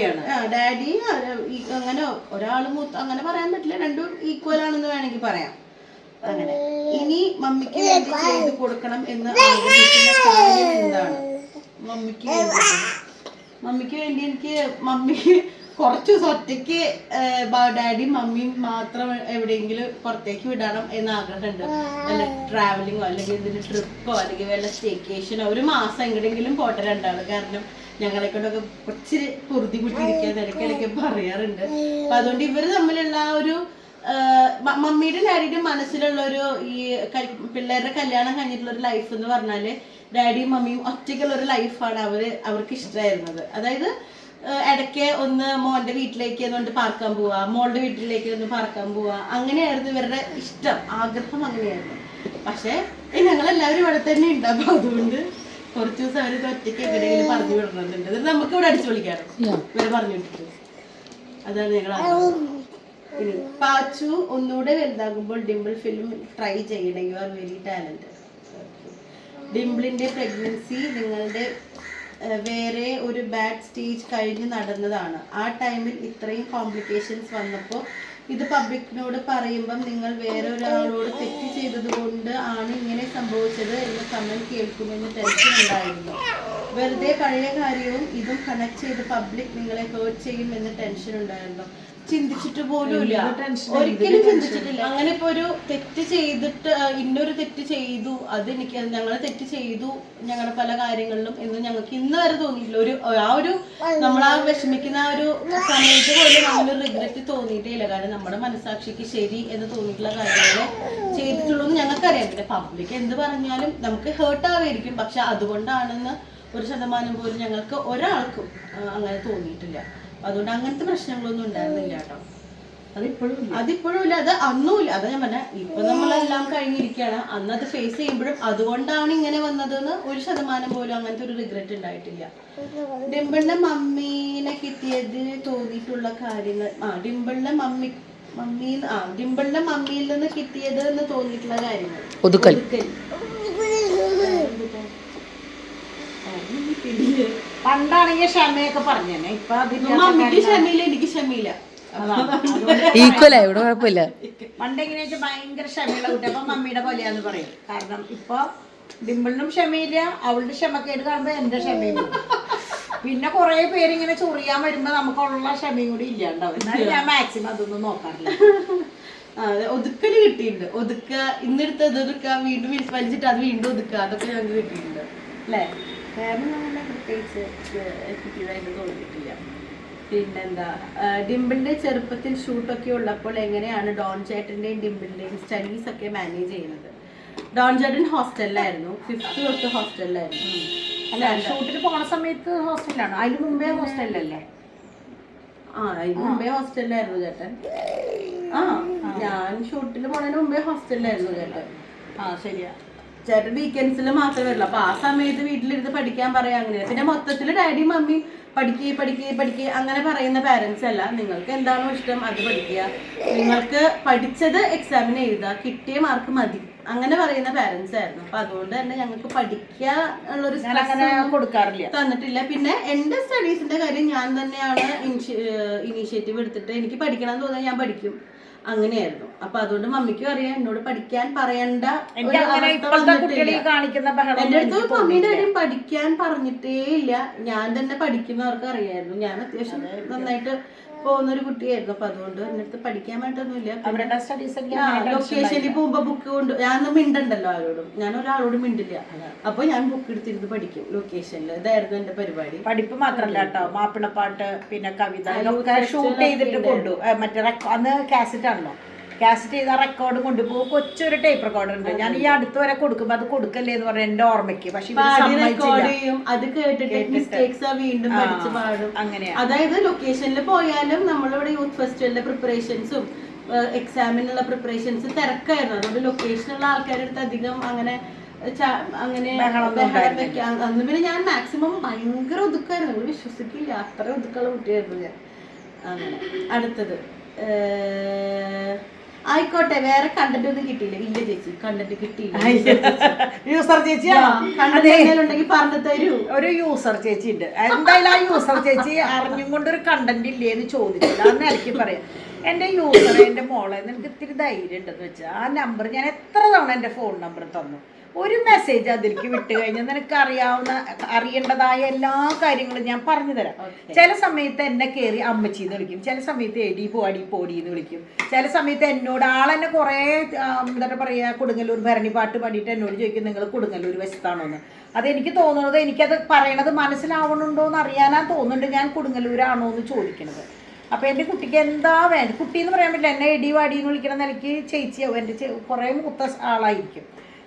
അങ്ങനെ ഒരാള് അങ്ങനെ പറയാൻ പറ്റില്ല, രണ്ടും ഈക്വൽ ആണെന്ന് വേണമെങ്കിൽ പറയാം. അങ്ങനെ ഇനി മമ്മിക്ക് വേണ്ടി ചെയ്ത് കൊടുക്കണം എന്ന് ആഗ്രഹിക്കുന്ന കാര്യം എന്താണ്? മമ്മിക്ക് വേണ്ടി എനിക്ക് കുറച്ചു ദിവസം ഒറ്റയ്ക്ക് ഡാഡിയും മമ്മിയും മാത്രം എവിടെയെങ്കിലും പുറത്തേക്ക് വിടണം എന്ന് ആഗ്രഹമുണ്ട്. വല്ല ട്രാവലിങ്ങോ അല്ലെങ്കിൽ ഇതിന് ട്രിപ്പോ അല്ലെങ്കിൽ വല്ല സ്റ്റേക്കേഷനോ ഒരു മാസം എങ്ങടെയെങ്കിലും പോട്ടെ രണ്ടാള്. കാരണം ഞങ്ങളെ കൊണ്ടൊക്കെ കുറച്ച് പൊറുതിമുട്ടിയിരിക്കാൻ ഇടയ്ക്കിടയ്ക്ക് പറയാറുണ്ട്. അപ്പൊ അതുകൊണ്ട് ഇവര് തമ്മിലുള്ള ആ ഒരു മമ്മിയുടെ ഡാഡിയുടെ മനസ്സിലുള്ള ഒരു ഈ പിള്ളേരുടെ കല്യാണം കഴിഞ്ഞിട്ടുള്ള ഒരു ലൈഫ് എന്ന് പറഞ്ഞാല് ഡാഡിയും മമ്മിയും ഒറ്റയ്ക്കുള്ള ഒരു ലൈഫാണ് അവർക്ക് ഇഷ്ടമായിരുന്നത്. അതായത് ഇടയ്ക്ക് ഒന്ന് മോന്റെ വീട്ടിലേക്ക് ഒന്ന് പാർക്കാൻ പോവാ, മോളുടെ വീട്ടിലേക്ക് ഒന്ന് പാർക്കാൻ പോവാ, അങ്ങനെയായിരുന്നു ഇവരുടെ ഇഷ്ടം, ആഗ്രഹം അങ്ങനെയായിരുന്നു. പക്ഷെ ഞങ്ങളെല്ലാവരും ഇവിടെ തന്നെ ഉണ്ട്. അപ്പൊ അതുകൊണ്ട് കുറച്ചു ദിവസം അവര് ഒറ്റയ്ക്ക് എവിടെയെങ്കിലും പറഞ്ഞു വിടണമെന്നുണ്ട്. എന്നിട്ട് നമുക്ക് ഇവിടെ അടിച്ചു വിളിക്കാറ് ഇവരെ പറഞ്ഞു വിട്ടിട്ട്. അതാണ് ഞങ്ങൾ ആഗ്രഹം. ഇനി പാച്ചു ഒന്നുകൂടെ വലുതാകുമ്പോൾ ഡിംപിൾ ഫിലിം ട്രൈ ചെയ്യണം. You are very talented. ഡിംപിളിന്റെ പ്രഗ്നൻസി നിങ്ങളുടെ വേറെ ഒരു ബാഡ് സ്റ്റേജ് കഴിഞ്ഞ് നടന്നതാണ്. ആ ടൈമിൽ ഇത്രയും കോംപ്ലിക്കേഷൻസ് വന്നപ്പോൾ ഇത് പബ്ലിക്കിനോട് പറയുമ്പം നിങ്ങൾ വേറെ ഒരാളോട് തെറ്റ് ചെയ്തത് കൊണ്ട് ആണ് ഇങ്ങനെ സംഭവിച്ചത് എന്ന് കമന്റ് കേൾക്കുമെന്ന് ടെൻഷൻ ഉണ്ടായിരുന്നു. വെറുതെ പഴയ കാര്യവും ഇതും കണക്ട് ചെയ്ത് പബ്ലിക് നിങ്ങളെ ഹേർട്ട് ചെയ്യും എന്ന് ടെൻഷൻ ഉണ്ടായിരുന്നു. ചിന്തിച്ചിട്ട് പോലും ഇല്ല, ഒരിക്കലും ചിന്തിച്ചിട്ടില്ല. അങ്ങനെ ഇപ്പൊ ഒരു തെറ്റ് ചെയ്തിട്ട് ഇന്നൊരു തെറ്റ് ചെയ്തു, അതെനിക്ക് ഞങ്ങൾ തെറ്റ് ചെയ്തു ഞങ്ങളുടെ പല കാര്യങ്ങളിലും എന്ന് ഞങ്ങൾക്ക് ഇന്ന് വരെ തോന്നിയിട്ടില്ല. ഒരു നമ്മളാ വിഷമിക്കുന്ന ആ ഒരു സമയത്ത് പോലും അങ്ങനെ ഒരു റിഗ്രറ്റ് തോന്നിയിട്ടേ ഇല്ല. കാരണം നമ്മുടെ മനസാക്ഷിക്ക് ശരി എന്ന് തോന്നിയിട്ടുള്ള കാര്യങ്ങൾ ചെയ്തിട്ടുള്ളൂ എന്ന് ഞങ്ങൾക്കറിയാം. പിന്നെ പബ്ലിക് എന്ത് പറഞ്ഞാലും നമുക്ക് ഹേർട്ട് ആവായിരിക്കും, പക്ഷെ അതുകൊണ്ടാണെന്ന് 1% പോലും ഞങ്ങൾക്ക് ഒരാൾക്കും അങ്ങനെ തോന്നിയിട്ടില്ല. അതുകൊണ്ട് അങ്ങനത്തെ പ്രശ്നങ്ങളൊന്നും ഉണ്ടായിരുന്നില്ല കേട്ടോ. അതിപ്പോഴും ഇല്ല, അത് അന്നും ഇല്ല. അതാ ഞാൻ പറഞ്ഞ, ഇപ്പൊ നമ്മളെല്ലാം കഴിഞ്ഞിരിക്കുകയാണ്. അന്ന് അത് ഫേസ് ചെയ്യുമ്പോഴും അതുകൊണ്ടാണ് ഇങ്ങനെ വന്നതെന്ന് 1% പോലും അങ്ങനത്തെ ഒരു റിഗ്രറ്റ് ഉണ്ടായിട്ടില്ല. ഡിംപിളിന്റെ മമ്മീനെ കിട്ടിയത് തോന്നിയിട്ടുള്ള കാര്യങ്ങൾ, ഡിംപിളിന്റെ മമ്മിയിൽ നിന്ന് കിട്ടിയത് എന്ന് തോന്നിയിട്ടുള്ള കാര്യങ്ങൾ. ഒതുക്കൽ. പണ്ടാണെങ്കിൽ ക്ഷമയൊക്കെ പറഞ്ഞേ. ഇപ്പൊ മമ്മിക്ക് ക്ഷമയില്ല, എനിക്ക് ക്ഷമയില്ല. ഈക്വലാ, ഇവിടെ കുഴപ്പമില്ല. പണ്ടെങ്ങനെയാ വെച്ചാൽ ഭയങ്കര ക്ഷമയുള്ള കുട്ടി. അപ്പൊ മമ്മിയുടെ പോലെയാന്ന് പറയും. കാരണം ഇപ്പൊ ഡിംപിളിനും ക്ഷമയില്ല, അവളുടെ ക്ഷമക്കേട് കാണുമ്പോ എന്റെ ക്ഷമയും. പിന്നെ കുറെ പേരിങ്ങനെ ചൊറിയാൻ വരുമ്പോ നമുക്കുള്ള ക്ഷമയും കൂടി ഇല്ലാണ്ടാവും. എന്നാലും ഞാൻ മാക്സിമം അതൊന്നും നോക്കാറില്ല. ഒതുക്കല് കിട്ടിയിട്ടുണ്ട്. ഇന്നെടുത്ത് ഒതുക്കുക, വീണ്ടും വലിച്ചിട്ട് അത് വീണ്ടും ഒതുക്കുക, അതൊക്കെ ഞങ്ങൾക്ക് കിട്ടിയിട്ടുണ്ട് അല്ലേ? വേറെ നമ്മളെ പ്രത്യേകിച്ച് കിട്ടിയതായിട്ട് തോന്നിയിട്ടില്ല. പിന്നെന്താ, ഡിംപിളിന്റെ ചെറുപ്പത്തിൽ ഷൂട്ടൊക്കെ ഉള്ളപ്പോൾ എങ്ങനെയാണ് ഡോൺ ചേട്ടന്റെയും ഡിംപിളിന്റെയും സ്റ്റഡീസ് ഒക്കെ മാനേജ് ചെയ്യുന്നത്? ഡോൺ ചേട്ടൻ ഹോസ്റ്റലിലായിരുന്നു, 5th തൊട്ട് ഹോസ്റ്റലിലായിരുന്നു. അല്ല, ഷൂട്ടിന് പോണ സമയത്ത് ഹോസ്റ്റലിലാണ്. അതിന് മുമ്പേ ഹോസ്റ്റലിലല്ലേ? അതിന് മുമ്പേ ഹോസ്റ്റലിലായിരുന്നു ചേട്ടൻ. ഞാൻ ഷൂട്ടിന് പോണതിന് മുമ്പേ ഹോസ്റ്റലിലായിരുന്നു ചേട്ടൻ. ശരിയാ. ചേട്ടൻ വീക്കെൻഡ്സിൽ മാത്രമേ വരുള്ളൂ. അപ്പൊ ആ സമയത്ത് വീട്ടിലിരുന്ന് പഠിക്കാൻ പറയാ. അങ്ങനെ പിന്നെ മൊത്തത്തിൽ ഡാഡിയും മമ്മിയും പഠിക്കുക അങ്ങനെ പറയുന്ന പാരന്റ്സ് അല്ല. നിങ്ങൾക്ക് എന്താണോ ഇഷ്ടം അത് പഠിക്കുക, നിങ്ങൾക്ക് പഠിച്ചത് എക്സാമിന് എഴുതുക, കിട്ടിയ മാർക്ക് മതി, അങ്ങനെ പറയുന്ന പാരന്റ്സ് ആയിരുന്നു. അപ്പൊ അതുകൊണ്ട് തന്നെ ഞങ്ങൾക്ക് പഠിക്കാനുള്ളൊരു കൊടുക്കാറില്ല, തന്നിട്ടില്ല. പിന്നെ എന്റെ സ്റ്റഡീസിന്റെ കാര്യം ഞാൻ തന്നെയാണ് ഇനീഷ്യേറ്റീവ് എടുത്തിട്ട് എനിക്ക് പഠിക്കണം എന്ന് തോന്നിയാൽ ഞാൻ പഠിക്കും, അങ്ങനെയായിരുന്നു. അപ്പൊ അതുകൊണ്ട് മമ്മിക്കും അറിയാം എന്നോട് പഠിക്കാൻ പറയണ്ട. എന്റെ അടുത്ത് മമ്മിയുടെ കാര്യം പഠിക്കാൻ പറഞ്ഞിട്ടേ ഇല്ല. ഞാൻ തന്നെ പഠിക്കുന്നവർക്ക് അറിയായിരുന്നു. ഞാൻ അത്യാവശ്യം നന്നായിട്ട് പോകുന്ന ഒരു കുട്ടിയായിരുന്നു. അപ്പൊ അതുകൊണ്ട് എൻ്റെ അടുത്ത് പഠിക്കാൻ വേണ്ടൊന്നുമില്ല. അവരുടെ സ്റ്റഡീസ് ലൊക്കേഷനിൽ പോകുമ്പോ ബുക്ക് കൊണ്ട് ഞാനൊന്നും മിണ്ടണ്ടല്ലോ ആരോടും, ഞാൻ ഒരാളോടും മിണ്ടില്ല. അപ്പൊ ഞാൻ ബുക്ക് എടുത്തിരുന്ന് പഠിക്കും ലൊക്കേഷനിൽ. ഇതായിരുന്നു എന്റെ പരിപാടി. പഠിപ്പ് മാത്രല്ല കേട്ടോ, മാപ്പിളപ്പാട്ട് പിന്നെ കവിത ഇതൊക്കെ ഷൂട്ട് ചെയ്തിട്ട് കൊണ്ടു മറ്റേ അന്ന് കാസറ്റ് ആണല്ലോ, കാസറ്റ് ചെയ്ത റെക്കോർഡ് കൊണ്ടുപോകും. കൊച്ചൊരു ടേപ്പ് റെക്കോർഡർ ഉണ്ട്, ഞാൻ ഈ അടുത്ത് വരെ കൊടുക്കുമ്പോ അത് കൊടുക്കല്ലേ എന്ന് പറഞ്ഞ എന്റെ ഓർമ്മയ്ക്ക്. പക്ഷെ അത് കേട്ടിട്ട് മിസ്റ്റേക്സ് വീണ്ടും പഠിച്ച് പാടും. അങ്ങനെയാ. അതായത് ലൊക്കേഷനിൽ പോയാലും നമ്മളിവിടെ യൂത്ത് ഫെസ്റ്റിവലിന്റെ പ്രിപ്പറേഷൻസും എക്സാമിനുള്ള പ്രിപ്പറേഷൻസ് തിരക്കായിരുന്നു. അതുകൊണ്ട് ലൊക്കേഷനുള്ള ആൾക്കാരുടെ അടുത്ത് അധികം അങ്ങനെ അന്ന് പിന്നെ ഞാൻ മാക്സിമം ഭയങ്കര ഒതുക്കായിരുന്നു. നിങ്ങൾ വിശ്വസിക്കില്ല, അത്ര ഒതുക്കുള്ള കുട്ടിയായിരുന്നു ഞാൻ. അങ്ങനെ അടുത്തത് ആയിക്കോട്ടെ, വേറെ കണ്ടന്റ് ഒന്നും കിട്ടിയില്ല. ഇല്ല ചേച്ചി, കണ്ടന്റ് കിട്ടിയില്ല. യൂസർ ചേച്ചിയാണോ? ഉണ്ടെങ്കിൽ പറഞ്ഞു തരൂ. ഒരു യൂസർ ചേച്ചി ഉണ്ട്. എന്തായാലും ആ യൂസർ ചേച്ചി അറിഞ്ഞും കൊണ്ടൊരു കണ്ടന്റ് ഇല്ലേ എന്ന് ചോദിച്ചില്ല. അന്ന് എനിക്ക് പറയാം, എൻ്റെ യൂസറെ, എൻ്റെ മോളെ, നിനക്ക് ഇത്തിരി ധൈര്യം ഉണ്ടെന്ന് വെച്ചാൽ ആ നമ്പർ ഞാൻ എത്ര തവണ എൻ്റെ ഫോൺ നമ്പർ തന്നു, ഒരു മെസ്സേജ് അതിലേക്ക് വിട്ട് കഴിഞ്ഞാൽ നിനക്ക് അറിയേണ്ടതായ എല്ലാ കാര്യങ്ങളും ഞാൻ പറഞ്ഞു തരാം. ചില സമയത്ത് എന്നെ കയറി അമ്മച്ചി എന്ന് വിളിക്കും, ചില സമയത്ത് എടി പോടി എന്ന് വിളിക്കും, ചില സമയത്ത് എന്നോട് ആളെന്നെ കുറേ എന്താ പറയുക കൊടുങ്ങല്ലൂർ ഭരണി പാട്ട് പാടിയിട്ട് എന്നോട് ചോദിക്കും നിങ്ങൾ കൊടുങ്ങല്ലൂർ വശത്താണോ എന്ന്. അതെനിക്ക് തോന്നുന്നത് എനിക്കത് പറയണത് മനസ്സിലാവണുണ്ടോ എന്ന് അറിയാനാ തോന്നുന്നുണ്ട് ഞാൻ കൊടുങ്ങല്ലൂരാണോ എന്ന് ചോദിക്കണത്. അപ്പോൾ എൻ്റെ കുട്ടിക്ക് എന്താ വേണ്ട, കുട്ടി എന്ന് പറയാൻ പറ്റില്ല, എന്നെ എടി വാടി എന്ന് വിളിക്കണ നിലയ്ക്ക് ചേച്ചിയാവും, എൻ്റെ കുറേ മൂത്ത ആളായിരിക്കും.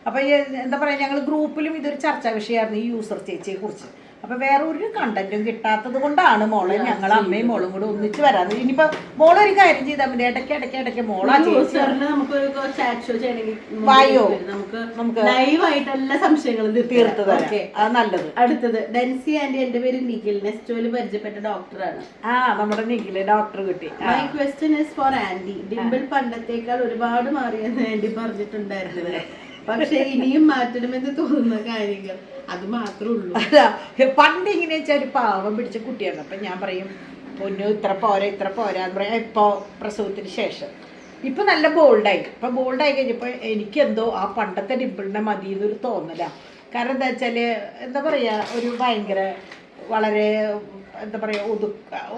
അപ്പോൾ എന്താ പറയുക, ഞങ്ങൾ ഗ്രൂപ്പിലും ഇതൊരു ചർച്ചാ വിഷയമായിരുന്നു ഈ യൂസർ ചേച്ചിയെ കുറിച്ച്. അപ്പോൾ വേറെ ഒരു കണ്ടന്റും കിട്ടാത്തത് കൊണ്ടാണ് മോളെ ഞങ്ങൾ അമ്മയും മോളും കൂടെ ഒന്നിച്ച് വരാറ്. ഇനിയിപ്പോൾ മോളൊരു കാര്യം ചെയ്താൽ മതി, ഇടയ്ക്ക് മോളാ വായോ നമുക്ക് ലൈവായിട്ട് എല്ലാ സംശയങ്ങളും തീർത്ത് തരാം, അത് നല്ലത്. അടുത്തത് ഡെൻസി ആൻറ്റി, എൻ്റെ പേര് നിഖിൽ, നെസ്റ്റോയിൽ പരിചയപ്പെട്ട ഡോക്ടറാണ്. നമ്മുടെ നിഖില് ഡോക്ടർ കിട്ടി. My question is for aunty. ഡിംപിൾ പണ്ടത്തേക്കാൾ ഒരുപാട് മാറിയെന്ന് ആൻറ്റി പറഞ്ഞിട്ടുണ്ടായിരുന്നത്, പക്ഷെ ഇനിയും മാറ്റണമെന്ന് തോന്നുന്ന കാര്യങ്ങൾ അത് മാത്രമേ ഉള്ളൂ. പണ്ട് ഇങ്ങനെ വെച്ചാൽ ഒരു പാവം പിടിച്ച കുട്ടിയാണ്. അപ്പം ഞാൻ പറയും പൊന്നു ഇത്ര പോരാ എന്ന് പറയാം. ഇപ്പോൾ പ്രസവത്തിന് ശേഷം ഇപ്പം നല്ല ബോൾഡായി. ഇപ്പം ബോൾഡായി കഴിഞ്ഞപ്പോൾ എനിക്കെന്തോ ആ പണ്ടത്തെ ഡിംപിളിനെ മതി എന്നൊരു തോന്നലാണ്. കാരണം എന്താ വെച്ചാൽ എന്താ പറയുക, ഒരു ഭയങ്കര വളരെ എന്താ പറയുക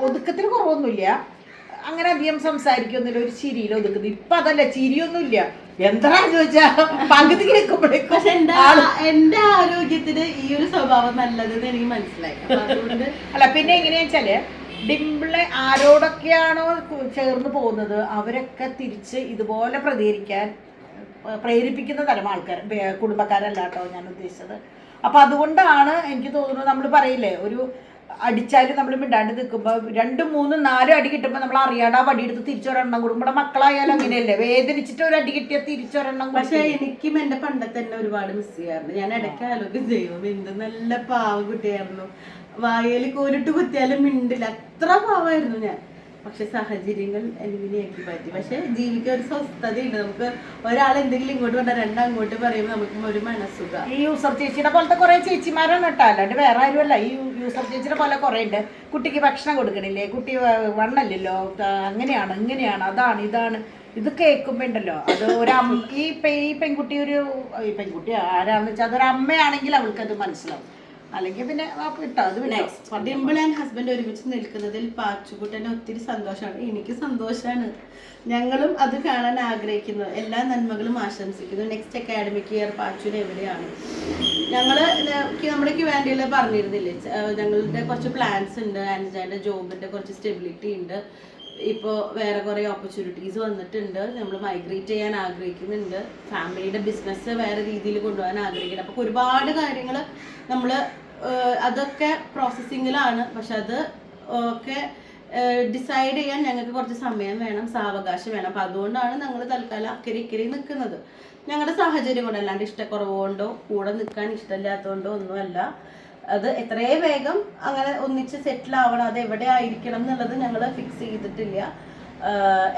ഒതുക്കത്തിന് കുറവൊന്നുമില്ല, അങ്ങനെ അധികം സംസാരിക്കൊന്നുമില്ല, ഒരു ചിരിയിൽ ഒതുക്കുന്നത്. ഇപ്പം അതല്ല, ചിരിയൊന്നുമില്ല, എന്താണെന്ന് ചോദിച്ചാ പകുതി കേൾക്കുമ്പോഴേക്കും. പക്ഷെ എന്റെ ആരോഗ്യത്തിന് ഈ ഒരു സ്വഭാവം നല്ലതെന്ന് എനിക്ക് മനസ്സിലായി. അതുകൊണ്ട് അല്ല, പിന്നെ എങ്ങനെയാ വെച്ചാല് ഡിംപിളെ ആരോടൊക്കെയാണോ ചേർന്ന് പോകുന്നത് അവരൊക്കെ തിരിച്ച് ഇതുപോലെ പ്രതികരിക്കാൻ പ്രേരിപ്പിക്കുന്ന തരം ആൾക്കാർ, കുടുംബക്കാരല്ല കേട്ടോ ഞാൻ ഉദ്ദേശിച്ചത്. അപ്പൊ അതുകൊണ്ടാണ് എനിക്ക് തോന്നുന്നത്, നമ്മൾ പറയില്ലേ ഒരു അടിച്ചാലും നമ്മൾ മിണ്ടാണ്ട് നിൽക്കുമ്പോൾ 2, 3, 4 അടി കിട്ടുമ്പോൾ നമ്മൾ അറിയാണ്ട് ആ വടിയെടുത്ത് തിരിച്ചൊരെണ്ണം കൂടും. നമ്മുടെ മക്കളായാലും അങ്ങനെയല്ലേ, വേദനിച്ചിട്ട് ഒരു അടി കിട്ടിയാൽ തിരിച്ചൊരെണ്ണം. പക്ഷെ എനിക്കും എന്റെ പണ്ടത്തെ തന്നെ ഒരുപാട് മിസ് ചെയ്യാറുണ്ട്. ഞാൻ ഇടയ്ക്ക് ആലോചിക്കും ചെയ്യും, എന്ത് നല്ല പാവ കുട്ടിയായിരുന്നു, വായയിൽ കോലിട്ട് കുത്തിയാലും മിണ്ടില്ല, അത്ര പാവായിരുന്നു ഞാൻ. പക്ഷെ സാഹചര്യങ്ങൾ എങ്ങനെയാക്കി പറ്റി. പക്ഷെ ജീവിക്കാൻ ഒരു സ്വസ്ഥതയുണ്ട്. നമുക്ക് ഒരാൾ എന്തെങ്കിലും ഇങ്ങോട്ട് പറഞ്ഞാൽ അങ്ങോട്ട് പറയുമ്പോൾ നമുക്ക് ഒരു മനസ്സുഖ. ഈ യൂസർ ചേച്ചിയുടെ പോലത്തെ കുറെ ചേച്ചിമാരാണ് കേട്ടോ, അല്ലാണ്ട് വേറെ ആരുമല്ല. ഈ യൂസർ ചേച്ചിയുടെ പോലെ കുറെ ഉണ്ട്. കുട്ടിക്ക് ഭക്ഷണം കൊടുക്കണില്ലേ, കുട്ടി വണ്ണല്ലല്ലോ, അങ്ങനെയാണ് ഇങ്ങനെയാണ്, അതാണ് ഇതാണ്, ഇത് കേൾക്കുമ്പോ ഉണ്ടല്ലോ അത് ഈ പെൺകുട്ടി പെൺകുട്ടി ആരാന്ന് വെച്ചാൽ അതൊരു അമ്മയാണെങ്കിൽ അവൾക്കത് മനസ്സിലാവും. അല്ലെങ്കിൽ പിന്നെ ഡിംപിൾ ആൻഡ് ഹസ്ബൻഡ് ഒരുമിച്ച് നിൽക്കുന്നതിൽ പാച്ചുകുട്ടന് ഒത്തിരി സന്തോഷമാണ്. എനിക്ക് സന്തോഷമാണ്. ഞങ്ങളും അത് കാണാൻ ആഗ്രഹിക്കുന്നു. എല്ലാ നന്മകളും ആശംസിക്കുന്നു. നെക്സ്റ്റ് അക്കാഡമിക് ഇയർ പാച്ചുവിന് എവിടെയാണ്? നമ്മുടെ ക്യുവാൻഡിയിൽ പറഞ്ഞിരുന്നില്ലേ, ഞങ്ങളുടെ കുറച്ച് പ്ലാൻസ് ഉണ്ട്. ആൻഡ് ജോബിന്റെ കുറച്ച് സ്റ്റെബിലിറ്റി ഉണ്ട്. ഇപ്പോൾ വേറെ കുറേ ഓപ്പർച്യൂണിറ്റീസ് വന്നിട്ടുണ്ട്. നമ്മൾ മൈഗ്രേറ്റ് ചെയ്യാൻ ആഗ്രഹിക്കുന്നുണ്ട്. ഫാമിലിയുടെ ബിസിനസ് വേറെ രീതിയിൽ കൊണ്ടുപോകാൻ ആഗ്രഹിക്കുന്നുണ്ട്. അപ്പോൾ ഒരുപാട് കാര്യങ്ങൾ നമ്മൾ അതൊക്കെ പ്രോസസ്സിങ്ങിലാണ്. പക്ഷെ അത് ഒക്കെ ഡിസൈഡ് ചെയ്യാൻ ഞങ്ങൾക്ക് കുറച്ച് സമയം വേണം, സാവകാശം വേണം. അപ്പം അതുകൊണ്ടാണ് ഞങ്ങൾ തൽക്കാലം അക്കരെ നിൽക്കുന്നത്. ഞങ്ങളുടെ സാഹചര്യം കൊണ്ട്, അല്ലാണ്ട് ഇഷ്ടക്കുറവുകൊണ്ടോ കൂടെ നിൽക്കാൻ ഇഷ്ടമില്ലാത്തതുകൊണ്ടോ ഒന്നുമല്ല. അത് എത്രയും വേഗം അങ്ങനെ ഒന്നിച്ച് സെറ്റിൽ ആവണം. അത് എവിടെ ആയിരിക്കണം എന്നുള്ളത് ഞങ്ങൾ ഫിക്സ് ചെയ്തിട്ടില്ല.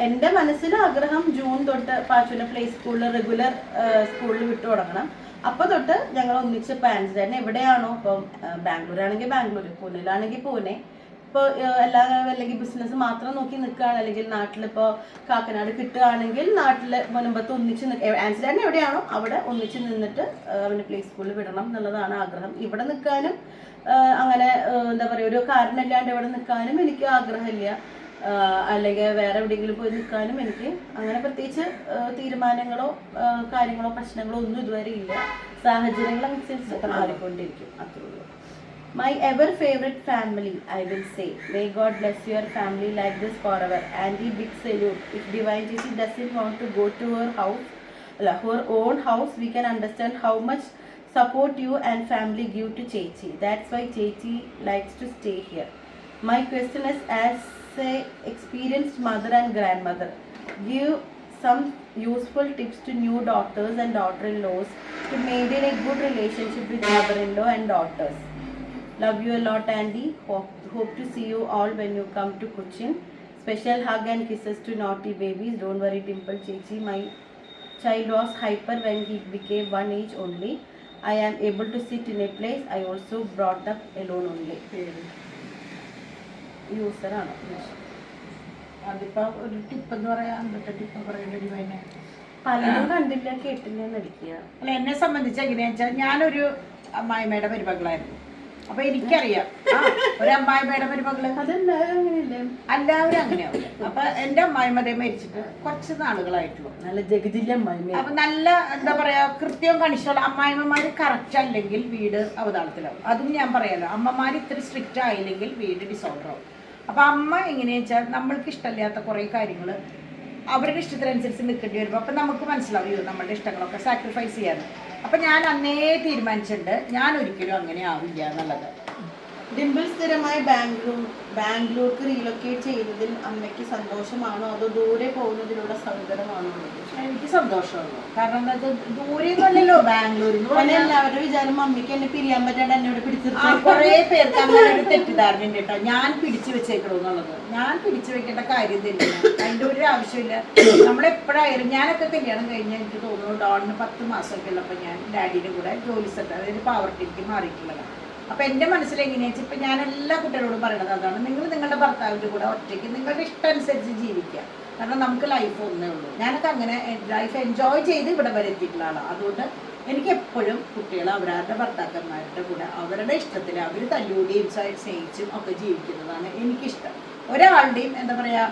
എൻ്റെ മനസ്സിൽ ആഗ്രഹം ജൂൺ തൊട്ട് പാച്ചുവിനെ പ്ലേ സ്കൂളിൽ റെഗുലർ സ്കൂളിൽ വിട്ടു തുടങ്ങണം. അപ്പോൾ തൊട്ട് ഞങ്ങൾ ഒന്നിച്ച് പ്ലാൻസ് തന്നെ എവിടെയാണോ, ഇപ്പം ബാംഗ്ലൂർ ആണെങ്കിൽ ബാംഗ്ലൂർ, പൂനെയിലാണെങ്കിൽ പൂനെ, ഇപ്പോൾ അല്ലെങ്കിൽ ബിസിനസ് മാത്രം നോക്കി നിൽക്കുകയാണ്, അല്ലെങ്കിൽ നാട്ടിലിപ്പോൾ കാക്കനാട് കിട്ടുകയാണെങ്കിൽ നാട്ടിൽ മുൻപത്ത് ഒന്നിച്ച് ആൻസിഡാൻ എവിടെയാണോ അവിടെ ഒന്നിച്ച് നിന്നിട്ട് അവന് പ്ലേ സ്കൂളിൽ വിടണം എന്നുള്ളതാണ് ആഗ്രഹം. ഇവിടെ നിൽക്കാനും അങ്ങനെ എന്താ പറയുക ഒരു കാരണമില്ലാണ്ട് ഇവിടെ നിൽക്കാനും എനിക്ക് ആഗ്രഹമില്ല. അല്ലെങ്കിൽ വേറെ എവിടെയെങ്കിലും പോയി നിൽക്കാനും എനിക്ക് അങ്ങനെ പ്രത്യേകിച്ച് തീരുമാനങ്ങളോ കാര്യങ്ങളോ പ്രശ്നങ്ങളോ ഒന്നും ഇതുവരെ ഇല്ല. സാഹചര്യങ്ങളനുസരിച്ച് മാറിക്കൊണ്ടിരിക്കും, അത്രേ ഉള്ളൂ. My ever favorite family, I will say. May God bless your family like this forever. Auntie, big salute. If Divine Chechi doesn't want to go to her house, her own house, we can understand how much support you and family give to Chechi. That's why Chechi likes to stay here. My question is, as a experienced mother and grandmother, give some useful tips to new daughters and daughter-in-laws to maintain a good relationship with mother-in-law and daughters. Love you a lot, Andy. Hope to see you all when you come to Cochin. Special hug and kisses to naughty babies. Don't worry, Dimple Chechi. My child was hyper when he became 1 age only. I am able to sit in a place. I also brought up alone only. User ആണ്. അതിപ്പോ ഒരു tip എന്ന് പറയാൻ എന്തൊക്കെ tip പറയേണ്ടി വന്നെ പലരും കണ്ടില്ല കേട്ടില്ല നടിക്കുക. അല്ല, എന്നെ സംബന്ധിച്ച് എങ്ങനെയാ വെച്ചാൽ ഞാനൊരു അമ്മായിമ്മയുടെ മരുമകളായിരുന്നു. അപ്പൊ എനിക്കറിയാം ഒരു അമ്മായിമ്മയുടെ മരുമകള് അതെല്ലാവരും അങ്ങനെയല്ലേ? എല്ലാവരും അങ്ങനെയാവില്ല. അപ്പൊ എന്റെ അമ്മായിമ്മതേ മരിച്ചിട്ട് കുറച്ച് നാളുകളായിട്ടുള്ളൂ. നല്ല ജഗതില്ല അമ്മായിമ്മ. അപ്പൊ നല്ല എന്താ പറയാ കൃത്യവും കണിശമുള്ള അമ്മായിമ്മമാര് കറക്റ്റ് അല്ലെങ്കിൽ വീട് അവതാളത്തിലാവും. അതും ഞാൻ പറയാലോ, അമ്മമാര് ഇത്ര സ്ട്രിക്റ്റ് ആയില്ലെങ്കിൽ വീട് ഡിസോർഡർ ആവും. അപ്പൊ അമ്മ എങ്ങനെയാ വെച്ചാൽ നമ്മൾക്ക് ഇഷ്ടമില്ലാത്ത കുറെ കാര്യങ്ങൾ അവരുടെ ഇഷ്ടത്തിനനുസരിച്ച് നിൽക്കേണ്ടി വരുമ്പോൾ അപ്പൊ നമുക്ക് മനസ്സിലാവും നമ്മളുടെ ഇഷ്ടങ്ങളൊക്കെ സാക്രിഫൈസ് ചെയ്യാന്ന്. അപ്പൊ ഞാൻ അന്നേ തീരുമാനിച്ചിട്ടുണ്ട് ഞാൻ ഒരിക്കലും അങ്ങനെ ആവില്ല എന്നുള്ളത്. ഡിംപിൾ സ്ഥിരമായി ബാംഗ്ലൂർക്ക് റീലൊക്കേറ്റ് ചെയ്യുന്നതിൽ അമ്മയ്ക്ക് സന്തോഷമാണോ അതോ ദൂരെ പോകുന്നതിലുള്ള സൗകര്യമാണോ? എനിക്ക് സന്തോഷമുള്ളൂ. കാരണം എന്താ വെച്ചാൽ ദൂരെ ഒന്നുമല്ലല്ലോ ബാംഗ്ലൂരിൽ. എല്ലാവരുടെ വിചാരം അമ്മയ്ക്ക് എന്നെ പിരിയാൻ പറ്റാണ്ട് എന്നോട് പിടിച്ചിട്ട് കുറെ പേർക്ക് അങ്ങനെ ഒരു തെറ്റിദ്ധാരണ ഉണ്ട് കേട്ടോ. ഞാൻ പിടിച്ചു വെച്ചേക്കണോ എന്നുള്ളത്. ഞാൻ പിടിച്ചു വെക്കേണ്ട കാര്യം തന്നെയാണ്, അതിൻ്റെ ഒരു ആവശ്യമില്ല. നമ്മളെപ്പോഴായാലും ഞാനൊക്കെ കല്യാണം കഴിഞ്ഞാൽ എനിക്ക് തോന്നുന്നു ഡോണിന് 10 മാസമൊക്കെ ഉള്ളപ്പോൾ ഞാൻ ഡാഡിയുടെ കൂടെ ജോലി സെറ്റ് അതായത് പാവർട്ടിക്ക് മാറിയിട്ടുള്ളതാണ്. അപ്പൊ എന്റെ മനസ്സിൽ എങ്ങനെയാ വെച്ചാൽ ഇപ്പൊ ഞാൻ എല്ലാ കുട്ടികളോടും പറയണത് അതാണ്, നിങ്ങൾ നിങ്ങളുടെ ഭർത്താവിന്റെ കൂടെ ഒറ്റയ്ക്ക് നിങ്ങളുടെ ഇഷ്ടം അനുസരിച്ച് ജീവിക്കുക. കാരണം നമുക്ക് ലൈഫ് ഒന്നേ ഉള്ളൂ. ഞാനൊക്കെ അങ്ങനെ ലൈഫ് എൻജോയ് ചെയ്ത് ഇവിടെ വരെ എത്തിയിട്ടുള്ള ആളാണ്. അതുകൊണ്ട് എനിക്ക് എപ്പോഴും കുട്ടികൾ അവരുടെ ഭർത്താക്കന്മാരുടെ കൂടെ അവരുടെ ഇഷ്ടത്തിൽ അവർ തല്ലുകൂടിയും സ്നേഹിച്ചും ഒക്കെ ജീവിക്കുന്നതാണ് എനിക്കിഷ്ടം. ഒരാളുടെയും എന്താ പറയാ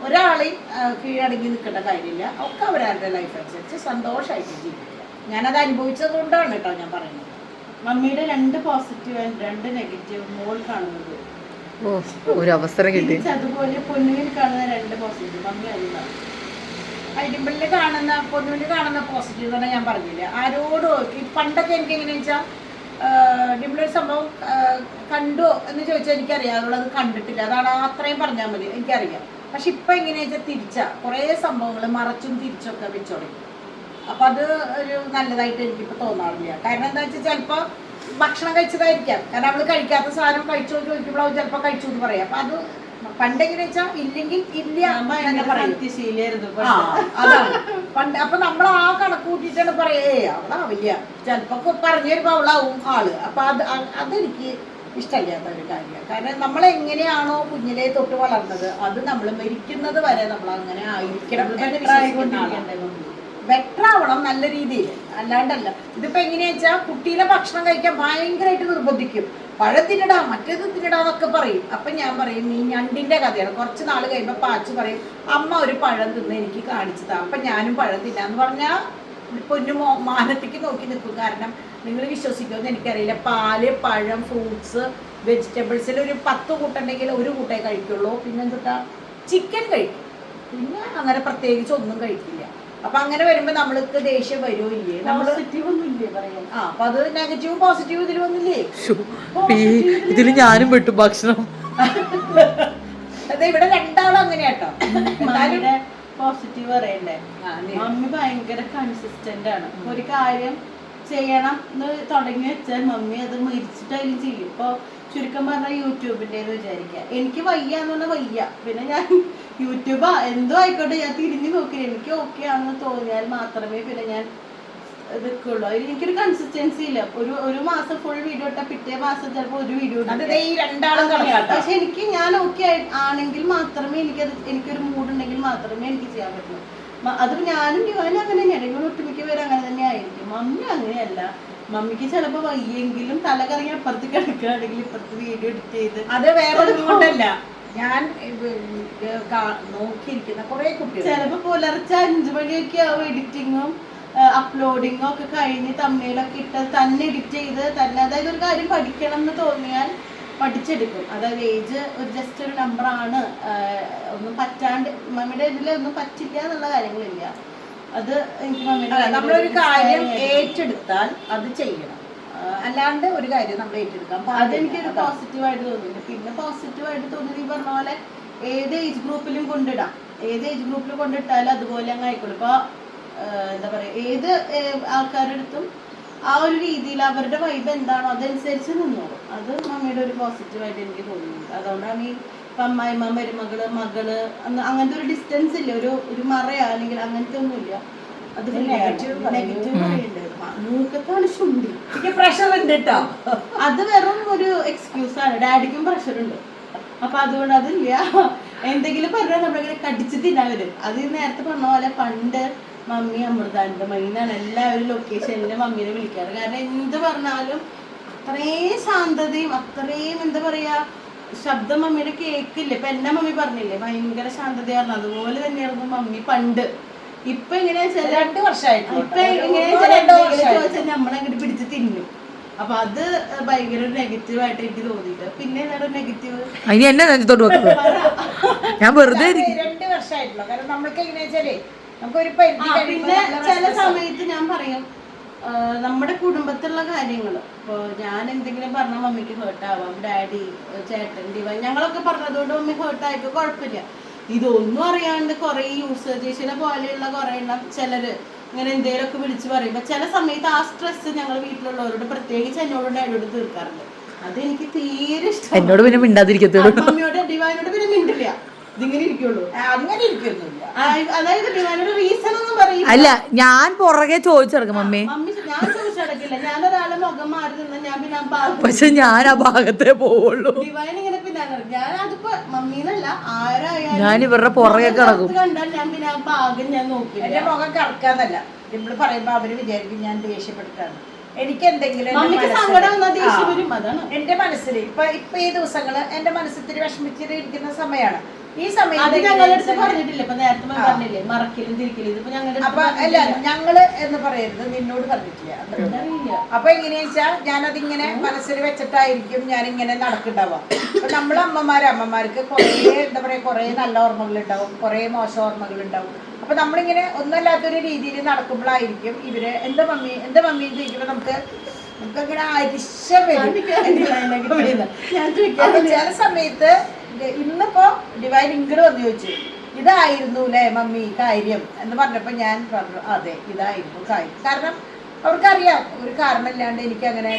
ഒരാളെയും കീഴടങ്ങി നിൽക്കേണ്ട കാര്യമില്ല. ഒക്കെ അവരവരുടെ ലൈഫ് അനുസരിച്ച് സന്തോഷമായിട്ട് ജീവിക്കുക. ഞാനത് അനുഭവിച്ചത് കൊണ്ടാണ് കേട്ടോ ഞാൻ പറയുന്നത്. മമ്മിയുടെ 2 പോസിറ്റീവ് ആൻഡ് 2 നെഗറ്റീവ് മോൾ കാണുന്നത്. ഒരു അവസരം കിട്ടി. അതുപോലെ പൊന്നുവിൽ കാണുന്ന 2 പോസിറ്റീവ് മമ്മി അറിയുന്നതാണ്. ഡിംപിളിൽ കാണുന്ന പൊന്നുവിൽ കാണുന്ന പോസിറ്റീവ് തന്നെ ഞാൻ പറഞ്ഞില്ല ആരോടും. പണ്ടൊക്കെ എനിക്ക് എങ്ങനെയാ വെച്ചാൽ ഡിംപിളൊരു സംഭവം കണ്ടോ എന്ന് ചോദിച്ചാൽ എനിക്കറിയാം, അതുള്ളത് കണ്ടിട്ടില്ല, അതാണ് അത്രയും പറഞ്ഞാൽ മതി, എനിക്കറിയാം. പക്ഷെ ഇപ്പൊ എങ്ങനെയാ വെച്ചാൽ തിരിച്ചാ കുറേ സംഭവങ്ങൾ മറച്ചും തിരിച്ചൊക്കെ വെച്ചു തുടങ്ങി. അപ്പൊ അത് ഒരു നല്ലതായിട്ട് എനിക്കിപ്പോ തോന്നാറില്ല. കാരണം എന്താ വെച്ചാൽ ചിലപ്പോ ഭക്ഷണം കഴിച്ചതായിരിക്കാം. കാരണം അവള് കഴിക്കാത്ത സാധനം കഴിച്ചോ ചോദിക്കുമ്പോൾ അവൾ ചിലപ്പോ കഴിച്ചു എന്ന് പറയാം. അപ്പൊ അത് പണ്ടെങ്ങനെ വെച്ചാൽ ഇല്ലെങ്കിൽ ഇല്ല എന്ന് പറയും. അതാണ് പണ്ട്. അപ്പൊ നമ്മൾ ആ കണക്ക് കൂട്ടിയിട്ടാണ് പറയാ അവളാവില്ല, ചിലപ്പോ പറഞ്ഞു വരുമ്പോ അവളാവും ആള്. അപ്പൊ അതെനിക്ക് ഇഷ്ടമില്ലാത്ത ഒരു കാര്യമാണ്. കാരണം നമ്മളെങ്ങനെയാണോ കുഞ്ഞിലെ തൊട്ട് വളർന്നത് അത് നമ്മൾ മരിക്കുന്നത് വരെ നമ്മൾ അങ്ങനെ ആയിരിക്കണം എന്ന് വിശ്വസിക്കുന്ന ബെറ്റർ ആവണം നല്ല രീതിയിൽ, അല്ലാണ്ടല്ല. ഇതിപ്പോ എങ്ങനെയാ വെച്ചാൽ കുട്ടീനെ ഭക്ഷണം കഴിക്കാൻ ഭയങ്കരമായിട്ട് നിർബന്ധിക്കും. പഴം തിന്നിടാ മറ്റേത് തിന്നിടാന്നൊക്കെ പറയും. അപ്പൊ ഞാൻ പറയും നീ ഞണ്ടിന്റെ കഥയാണ്. കുറച്ച് നാൾ കഴിയുമ്പോ പാച്ചു പറയും അമ്മ ഒരു പഴം തിന്ന് എനിക്ക് കാണിച്ചതാ, അപ്പൊ ഞാനും പഴം തിന്നാന്ന് പറഞ്ഞാൽ പൊന്നു മാനത്തേക്ക് നോക്കി നിൽക്കും. കാരണം നിങ്ങൾ വിശ്വസിക്കുമെന്ന് എനിക്കറിയില്ല, പാല് പഴം ഫ്രൂട്ട്സ് വെജിറ്റബിൾസിൽ ഒരു 10 കൂട്ടുണ്ടെങ്കിൽ 1 കൂട്ടേ കഴിക്കുള്ളൂ. പിന്നെ എന്താ ചിക്കൻ കഴിക്കും, പിന്നെ അങ്ങനെ പ്രത്യേകിച്ച് ഒന്നും കഴിക്കില്ല. അപ്പൊ അങ്ങനെ വരുമ്പോ നമ്മൾക്ക് ദേഷ്യം വരുമോ ഇല്ലേ? അപ്പൊ അത് നെഗറ്റീവ് പോസിറ്റീവ് ഇതിൽ വന്നില്ലേ? ഇതില് ഞാനും പെട്ടു ഭക്ഷണം. അതെ, ഇവിടെ 2 ആളും അങ്ങനെയാട്ടോ. പോസിറ്റീവ് പറയണ്ടേ, മമ്മി ഭയങ്കര കൺസിസ്റ്റന്റ് ആണ്. ഒരു കാര്യം ചെയ്യണം എന്ന് തുടങ്ങി വെച്ചാൽ മമ്മി അത് മരിച്ചിട്ടായാലും ചെയ്യും. ഇപ്പൊ ചുരുക്കം പറഞ്ഞാൽ യൂട്യൂബിൻ്റെന്ന് വിചാരിക്കുക, എനിക്ക് വയ്യ എന്ന് പറഞ്ഞാൽ വയ്യ, പിന്നെ ഞാൻ യൂട്യൂബാ എന്തോ ആയിക്കോട്ടെ ഞാൻ തിരിഞ്ഞു നോക്കില്ല, എനിക്ക് ഓക്കെ ആണെന്ന് തോന്നിയാൽ മാത്രമേ പിന്നെ ഞാൻ ഇതൊക്കെയുള്ളൂ. അതിൽ എനിക്കൊരു കൺസിസ്റ്റൻസി ഇല്ല. ഒരു മാസം ഫുൾ വീഡിയോ ഇട്ടാൽ പിറ്റേ മാസം ചിലപ്പോൾ ഒരു വീഡിയോ. പക്ഷെ എനിക്ക് ഞാൻ ഓക്കെ ആണെങ്കിൽ മാത്രമേ എനിക്കൊരു മൂഡ് ഉണ്ടെങ്കിൽ മാത്രമേ എനിക്ക് ചെയ്യാൻ പറ്റുള്ളൂ. അത് ഞാനും ഡിവൈനും അങ്ങനെ തന്നെയാണ്. നിങ്ങൾ ഒട്ടുമിക്ക പേര് അങ്ങനെ തന്നെ ആയിരിക്കും. മമ്മി അങ്ങനെയല്ല. മമ്മിക്ക് ചിലപ്പോ വയ്യെങ്കിലും തല കറങ്ങി അപ്പുറത്ത് കിടക്കുകയാണെങ്കിൽ ഇപ്പുറത്ത് വീഡിയോ എഡിറ്റ് ചെയ്ത് അത് വേറെ ഒന്നുകൊണ്ടല്ല. ഞാൻ നോക്കിയിരിക്കുന്ന കുറെ കുട്ടികൾ ചിലപ്പോ പുലർച്ചെ 5 മണിയൊക്കെ ആവും എഡിറ്റിങ്ങും അപ്ലോഡിങ്ങും ഒക്കെ കഴിഞ്ഞ് തമ്മിലൊക്കെ ഇട്ട് തന്നെ എഡിറ്റ് ചെയ്ത് തന്നെ, അതായത് ഒരു കാര്യം പഠിക്കണം എന്ന് തോന്നിയാൽ പഠിച്ചെടുക്കും. അതായത് ഏജ് ഒരു ജസ്റ്റ് ഒരു നമ്പറാണ്, ഒന്നും പറ്റാണ്ട് മമ്മിയുടെ ഇതിലൊന്നും പറ്റില്ല എന്നുള്ള കാര്യങ്ങളില്ല. അത് എനിക്ക് നമ്മളൊരു കാര്യം ഏറ്റെടുത്താൽ അത് ചെയ്യണം, അല്ലാണ്ട് ഒരു കാര്യം നമ്മൾ ഏറ്റെടുക്കാം. അതെനിക്കൊരു പോസിറ്റീവായിട്ട് തോന്നിയില്ല. പിന്നെ പോസിറ്റീവായിട്ട് തോന്നിയത് ഈ പറഞ്ഞ പോലെ ഏത് ഏജ് ഗ്രൂപ്പിലും കൊണ്ടിടാം, ഏത് ഏജ് ഗ്രൂപ്പിൽ കൊണ്ടിട്ടാലും അതുപോലെ അങ്ങ് ആയിക്കോളും. ഇപ്പൊ എന്താ പറയാ, ഏത് ആൾക്കാരുടെ അടുത്തും ആ ഒരു രീതിയിൽ അവരുടെ വൈബ് എന്താണോ അതനുസരിച്ച് നിന്നോളും. അത് മമ്മിയുടെ ഒരു പോസിറ്റീവായിട്ട് എനിക്ക് തോന്നുന്നുണ്ട്. അതുകൊണ്ടാണ് ഈ അമ്മായിമ്മ, മരുമകള്, മകള് അങ്ങനത്തെ ഒരു ഡിസ്റ്റൻസ് ഇല്ല, ഒരു മറയാ അല്ലെങ്കിൽ അങ്ങനത്തെ ഒന്നുമില്ല. അത് നെഗറ്റീവ് പറയണ്ടത് മൂക്കത്താണ് ശുണ്ടി, പ്രഷർ ഉണ്ട് കേട്ടോ. അത് വെറും ഒരു എക്സ്ക്യൂസ് ആണ്. ഡാഡിക്കും പ്രഷർ ഉണ്ട്, അപ്പൊ അതുകൊണ്ട് അതില്ല. എന്തെങ്കിലും പറഞ്ഞാൽ നമ്മളിങ്ങനെ കടിച്ച് തിന്നാൻ വരും. അത് നേരത്തെ പറഞ്ഞ പോലെ പണ്ട് മമ്മി അമൃതാനന്ദ മൈനാണ് എല്ലാവരും ലൊക്കേഷനിൽ മമ്മീനെ വിളിക്കാറ്. കാരണം എന്ത് പറഞ്ഞാലും അത്രയും ശാന്തതയും അത്രയും എന്താ പറയാ ശബ്ദം മമ്മിയുടെ കേക്കില്ല. ഇപ്പൊ എന്നെ മമ്മി പറഞ്ഞില്ലേ ഭയങ്കര ശാന്തതയായിരുന്നു, അതുപോലെ തന്നെയായിരുന്നു മമ്മി പണ്ട്. ഇപ്പൊ എങ്ങനെയാ വെച്ചാൽ 2 വർഷമായിട്ട് ഇപ്പൊ എങ്ങനെയാ ചോദിച്ചാൽ നമ്മളങ്ങോട്ട് പിടിച്ച് തിന്നും. അപ്പൊ അത് ഭയങ്കര നെഗറ്റീവ് ആയിട്ട് എനിക്ക് തോന്നിയിട്ട്. പിന്നെ എന്താണ് നെഗറ്റീവ്, അതിന് എന്നെ നെഞ്ചത്തോട്ട് വെക്കുന്നത് ഞാൻ വെറുതെ 2 വർഷമായിട്ടുള്ളൂ. കാരണം നമ്മൾക്ക് എങ്ങനെയാ വെച്ചാലേ നമുക്കൊരു പരിധി. പിന്നെ ചില സമയത്ത് ഞാൻ പറയും നമ്മുടെ കുടുംബത്തിലുള്ള കാര്യങ്ങൾ, ഇപ്പോൾ ഞാൻ എന്തെങ്കിലും പറഞ്ഞാൽ മമ്മിക്ക് ഹേർട്ടാവാം, ഡാഡി, ചേട്ടൻ, ഡിവൈൻ ഞങ്ങളൊക്കെ പറഞ്ഞതുകൊണ്ട് മമ്മി ഹേർട്ടായിക്കോ കുഴപ്പമില്ല. ഇതൊന്നും അറിയാണ്ട് കുറെ യൂസേജേഴ്സിനെ പോലെയുള്ള കുറെ എണ്ണം ചിലര് ഇങ്ങനെ എന്തെങ്കിലുമൊക്കെ വിളിച്ച് പറയുമ്പോ ചില സമയത്ത് ആ സ്ട്രെസ് ഞങ്ങൾ വീട്ടിലുള്ളവരോട് പ്രത്യേകിച്ച് എന്നോടും ഡാഡിയോട് തീർക്കാറുണ്ട്. അതെനിക്ക് തീരെ ഇഷ്ടം. എന്നോട് പിന്നെ മിണ്ടാതിരിക്കത്തുള്ളൂ, മമ്മിയോട് ഡിവൈനോട് പിന്നെ മിണ്ടില്ല, ഇതിങ്ങനെ ഇരിക്കുള്ളൂ. അങ്ങനെ ഇരിക്കൊന്നുമില്ല. അതായത് ഡിവൈനോട് റീസൺ ഒന്നും പറയും. അല്ല ഞാൻ പുറകെ ചോദിച്ചിറക്കും മമ്മി, മമ്മി ഞാൻ ചോദിച്ചടക്കില്ല. ഞാനൊരാളെ മുഖം മാറി നിന്ന് ഞാൻ പിന്നെ പക്ഷെ ഞാൻ ആ ഭാഗത്തേ പോവുള്ളൂ. ഡിവൈൻ ഇങ്ങനെ പിന്നെ ഞാൻ അതിപ്പോ മമ്മീന്നല്ല ആരായാലും ഞാൻ ഇവരുടെ പുറകെ കിടക്കും. കണ്ടാൽ ഞാൻ പിന്നെ ആ ഭാഗം ഞാൻ നോക്കില്ല. എന്റെ മുഖം കറക്കാന്നല്ല, നമ്മൾ പറയുമ്പോ അവര് വിചാരിക്കും ഞാൻ ദേഷ്യപ്പെട്ടിട്ടാണ്. എനിക്ക് എന്തെങ്കിലും എന്റെ മനസ്സിൽ ഇപ്പൊ ഈ ദിവസങ്ങള് എന്റെ മനസ്സിൽ വിഷമിച്ചിട്ട് ഇരിക്കുന്ന സമയമാണ്. ഈ സമയത്ത് പറഞ്ഞിട്ടില്ല, ഇപ്പൊ നേരത്തെ പറഞ്ഞില്ലേ മറക്കലും തിരിക്കലും. ഇതിപ്പോ അപ്പൊ അല്ല ഞങ്ങള് എന്ന് പറയരുത്, നിന്നോട് പറഞ്ഞിട്ടില്ല. അപ്പൊ എങ്ങനെയാ വെച്ചാൽ ഞാനതിങ്ങനെ മനസ്സിൽ വെച്ചിട്ടായിരിക്കും ഞാനിങ്ങനെ നടക്കുന്നുണ്ടാവാം. അപ്പൊ നമ്മളെ അമ്മമാർക്ക് കുറെ എന്താ പറയാ കുറെ നല്ല ഓർമ്മകൾ ഉണ്ടാവും, കുറെ മോശം ഓർമ്മകൾ ഉണ്ടാവും. അപ്പൊ നമ്മളിങ്ങനെ ഒന്നല്ലാത്തൊരു രീതിയിൽ നടക്കുമ്പോഴായിരിക്കും ഇവര് എന്താ മമ്മി എന്ന് ചോദിക്കുമ്പോ നമുക്കങ്ങനെ അരിശം വരും. ചില സമയത്ത് ഇന്നിപ്പോ ഡിവൈൻ ഇങ്ങോട്ട് വന്ന് ചോദിച്ചു ഇതായിരുന്നു അല്ലേ മമ്മി കാര്യം എന്ന് പറഞ്ഞപ്പോ ഞാൻ പറഞ്ഞു അതെ ഇതായിരുന്നു കാര്യം. കാരണം അവർക്കറിയാം ഒരു കാരണമില്ലാണ്ട് എനിക്ക് അങ്ങനെ